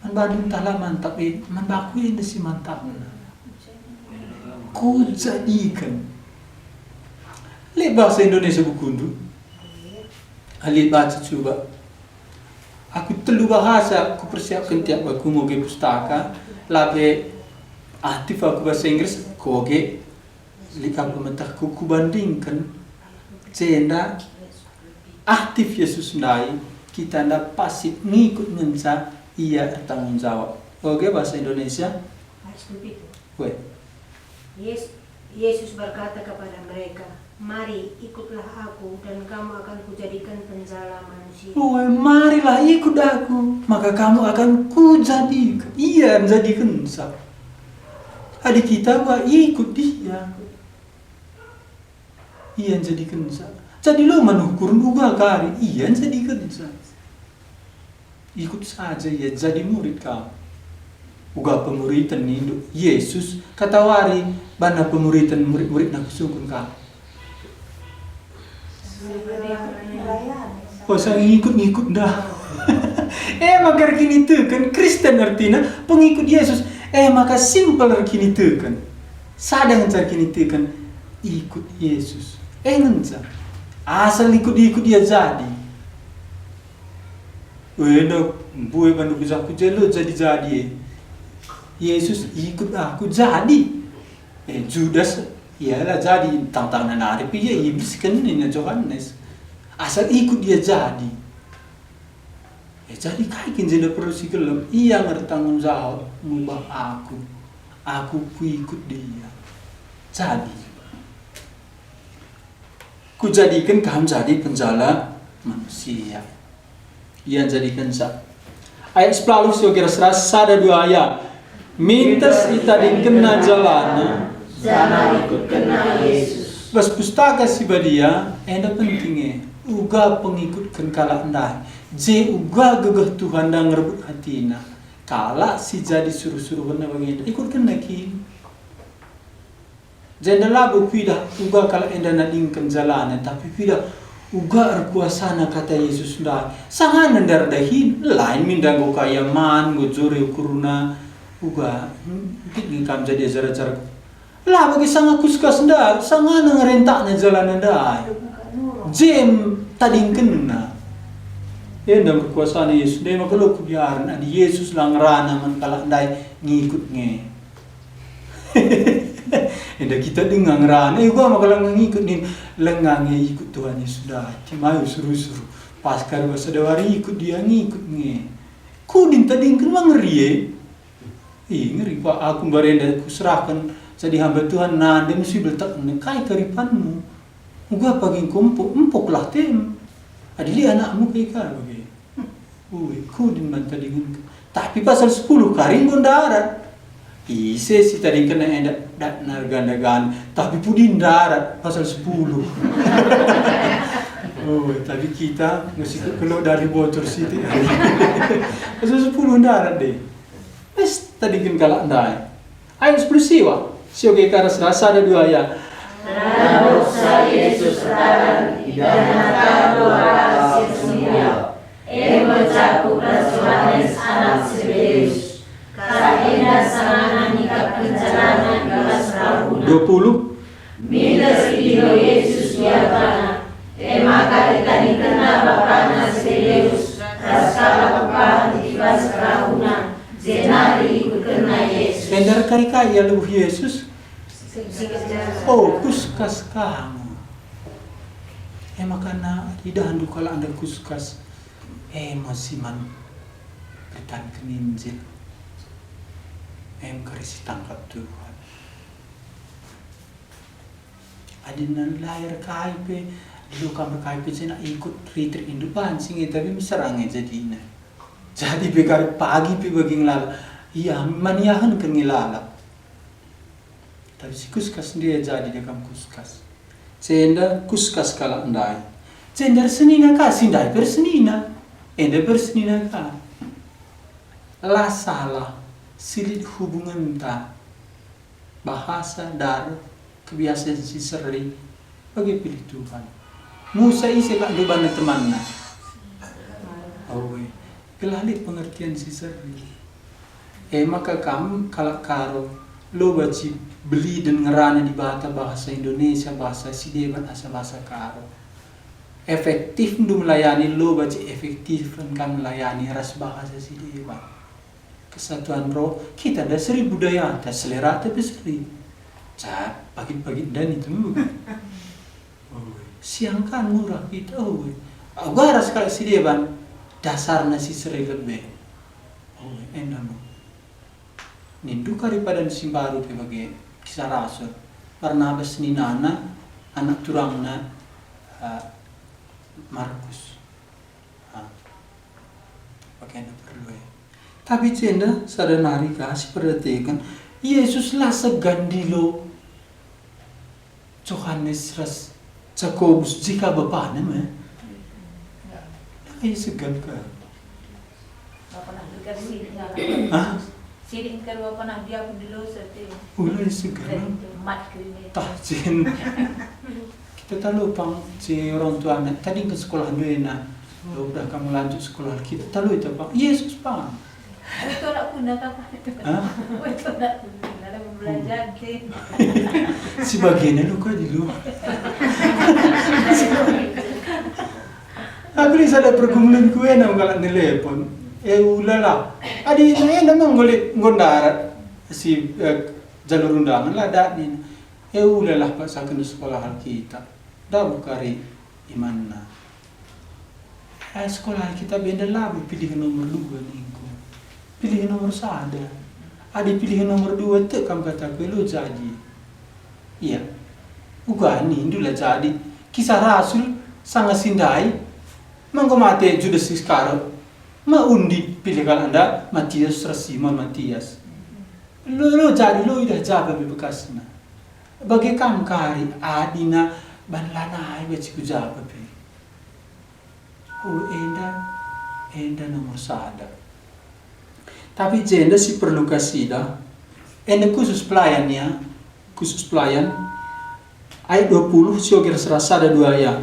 Man badun tala mantap man baku ini si mantap. Ku jadikan. Lihat bahasa Indonesia bukundu. Lihat baca coba. Aku telu bahasa aku persiapkan tiap aku mau ke pustaka. Labe aktif aku bahasa Inggris koge likam pementahku ku bandingkan cenda aktif Yesus ndai kita ndak pasif ngikut ngensa ia tanggung jawab. Oke bahasa Indonesia. Yesus berkata kepada mereka, mari ikutlah aku dan kamu akan kujadikan penjala manusia. Marilah ikut aku, maka kamu akan kujadikan. Ia menjadikan sah. Adik kita ikut dia. Ia menjadikan sah. Jadi lo menukur juga kari. Ia menjadikan sah. Ikut saja ya jadi murid kamu. Uga pemuritan ini Yesus kata wari bana pemuritan murid-murid nak sungkun kamu. Saya ngikut-ngikut dah. Maka kini tu kan Kristen artinya pengikut Yesus. Maka simple kini tu kan. Sadang car kini tu kan ikut Yesus. Ngenca. Asal ikut-ikut dia jadi. Dah buai bandu bisa aku jelo jadi. Yesus ikut aku jadi. Judas ialah jadi tang-tang nanari piye iblis kan ni Yohanes. Asal ikut dia jadi. Jadi kaikin jadi perlu si kelem. Ia bertanggung jawab mengubah aku. Aku ku ikut dia. Jadi. Ku jadikan kamu jadi penjala manusia. Ia jadikan sah. Ayat 10 so kira-kira ada 2 ayat. Mintas ita dikena jalana jangan ikut kena Yesus. bas pustaka si badia enda pentingnya uga pengikut kala ndai je uga gegah Tuhan dan ngerebut hatina kala si jadi suruh-suruh na bangenda ikut kena kin jendela bu pida uga kala enda nadingkan jalanan tapi pida uga arkuasana kata Yesus ndai sangan ndar dahin lain mindango kaya man gojore kuruna uga mungkin kam jadi ajar-ajar lah bagi sangat kuskas nda sangat ngerentak na jalan nda jem tading kena ya nda berkuasa ni Yesus dia makalo kubiaran adi Yesus lang rana man kala ndai ngikut nge enda kita dengang rana gua makala ngikut nin lengang ikut Tuhan Yesus dah timayu suruh-suruh pas kar basadawari ikut dia ngikut nge kudin tading kena ngeri ngeri pak aku barenda kuserahkan jadi hamba Tuhan nade mesti beltak kai karipanmu uga pagi kumpuk empuk lah tem adili anakmu kai kar bagi kudin man tadi tapi pasal 10 karing gondarat ise si tadi kena endak nargandagan tapi pudin darat pasal 10 tapi kita mesti keluar dari bocor situ pasal 10 darat deh wes tadi kan kalak ndai ayo 10 siwa sio ke karas rasa ada 2 ya Dosa Yesus raran idana doa sesunia emo cakup Yohanes anak Zebedeus kaina sangana nikap perjalanan kelas rahuna 20 midas video Yesus biarkana maka tadi kena bapana Zebedeus raskala papa tibas rahuna jenari ikut kena Yesus endar kaya lu Yesus kuskas kamu makana tidak handu kalau anda kuskas masih man bertan keninjil karisi tangkap Tuhan adinan lahir KIP dulu kamu KIP cina ikut retreat indupan singi tapi miserangnya jadinya jadi bekar pagi pi bagi ngelala iya maniahan ke ngelala tapi si kuskas dia jadi dia kam kuskas senda kuskas kala ndai senda senina ka sindai bersenina enda bersenina ka la salah silit hubungan ta bahasa dar kebiasaan si serli bagi pilih Tuhan Musa isi kak depan temanna kelalit pengertian si serli maka kamu kalak karo lo baci beli dan ngerana di bahasa Indonesia bahasa Sideban bahasa karo efektif ndu melayani lo baci efektif kan melayani ras bahasa Sideban kesatuan roh kita ada seri budaya ada selera tapi seri pagi-pagi dan itu bukan siang kan murah kita gua ras kalau Sideban dasarnya si seri lebih enak nindu karipada simbaru sebagai kisah rasul Barnabas ni nana anak turangna Markus pakai perlu tapi cenda sadanari kasih perhatikan Yesus lah segandilo Yohanes ras Jakobus jika bapaknya segan ka pernah dikasih siring kedua pernah dia pun dulu seperti ulai segan mat kini tajin kita tahu pang si orang tua anak tadi ke sekolah dulu nak udah kamu lanjut sekolah kita tahu itu pang Yesus pang itu nak punah apa itu nak punah dalam belajar si bagiannya luka di luar aku ni ada pergumulan kue nak galak telepon ulala adi namang golek gondarat si jalur undangan lah dak ni ulala pak saken sekolah kita dah bukari imanna sekolah kita benda lah pilih nomor 2 niku pilih nomor 1 adi pilih nomor 2 tu kam kata lu jadi iya ugani ndula jadi kisah rasul sangat sindai menggomate Judas Iskariot maundi pilih kalau anda Matius Rasima Matias lo jadi lo dah jaga bebekasna Bagi kam kari adina banlana ai beci kujaba pe. Enda nomor sada. Tapi jenda si perlu kasida. Enda khusus pelayannya, khusus pelayan. Ayat 20 sioger serasa ada 2 ayat.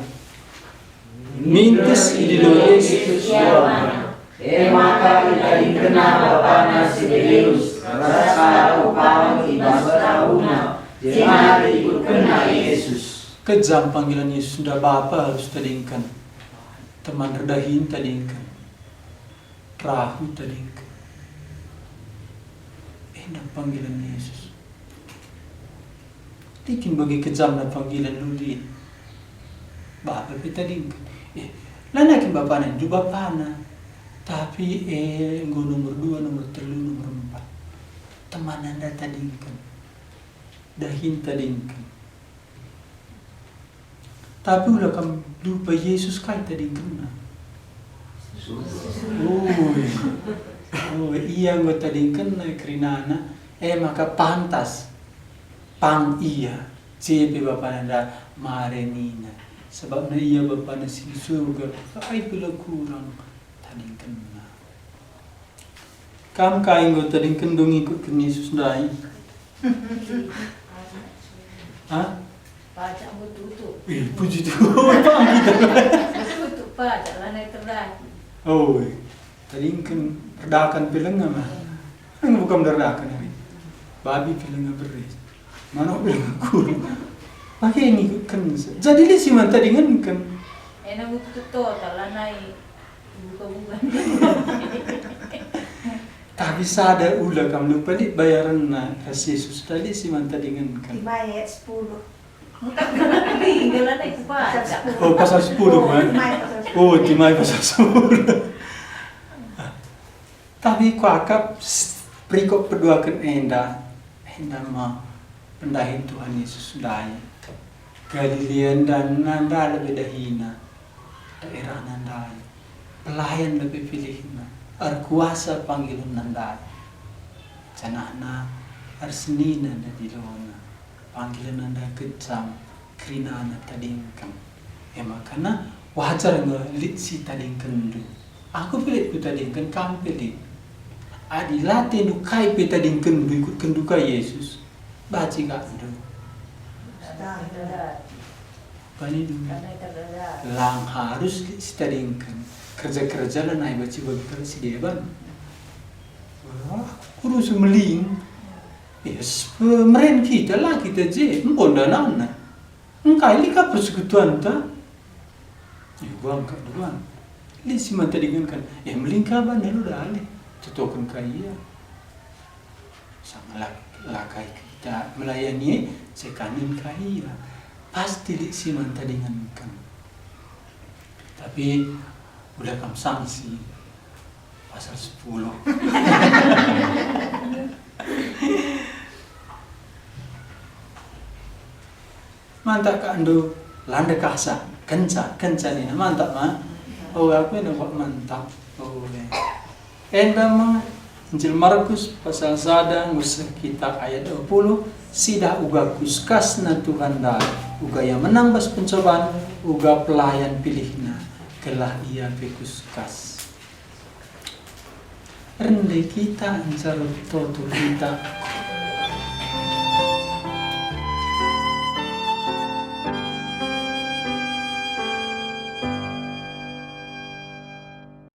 Mintes idido Yesus Tuhan. Maka kita kena bapana si Deus, rasa upang ibas tahuna, jangan ikut kena Yesus. Kejam panggilan Yesus sudah Bapa harus tadingkan. Teman redahin tadingkan. Rahu tadingkan. Enak panggilan Yesus. Tikin bagi kejam na panggilan lulin. Bapa tadingkan. Lanakin bapana, du bapana. Tapi nggo nomor 2, nomor 3, nomor 4. Teman anda tadingkan. Dahin tadingkan. Tapi ulah kam lupa Yesus kai tadingkan na. Iya nggo tadingkan na krinana. Maka pantas. Pang iya. Siapa bapa anda marenina. Sebab na iya bapa na si surga. Ay pula kurang. Tadingkan na. Kam kain go tadingkan dong ikut ke Yesus dai. Hah? Pajak tutup. Puji Tuhan, kita. Tutup pajak lah naik terlaki. Tadingkan redakan pilang mah. Ang bukan redakan hari. Babi pilang beres. Mana pilang kurang. Pakai ini kan. Jadi li si man tadingan kan. Enak tutup total lah naik. Buka-buka. Tapi sadar ulah kam lupa di bayaran na kas Yesus tadi si man tadingan kan. Ayat 10. Tinggal lah naik pajak. Pasal 10 kan. Timai pasal 10. Tapi kuakap perikop perduakan enda mah pendahin Tuhan Yesus daya. Galilean dan nanda lebih dahina. Daerah nandai. Pelayan lebih pilihna. Kuasa panggilan nandai. Canahna arsenina na dilona. Panggilan nanda kejam. Krinana tadingkan. Makana wajar ngelit si tadingkan du. Aku pilih ku tadingkan, kamu pilih. Adilate nu kai pe tadingkan du ikut kenduka Yesus. Baci gak du. Bani du. Lang harus si tadingkan. Kerja-kerja lah naik baci bagi kerja si deban. Kurus meling. Yes, meren kita lah kita je. Mbonda nana. Engkai lika persekutuan ta. Gua angkat duluan. Li si man tadingan kan. Melingkah ban lu dah ali. Tutokan kaya. Sama lakai kita melayani sekanin kaya. Pasti li si man tadingan kan. Tapi udah kam sanksi pasal 10. Mantap ka ando landa kasa kenca ni mantap mah. Aku ini buat mantap. Enda mah Injil Markus pasal sada ngusah kita ayat 20 sida uga kuskas na Tuhan dah uga yang menang bas pencobaan uga pelayan pilihna kelah ia pekuskas. Rendah kita ancar toto kita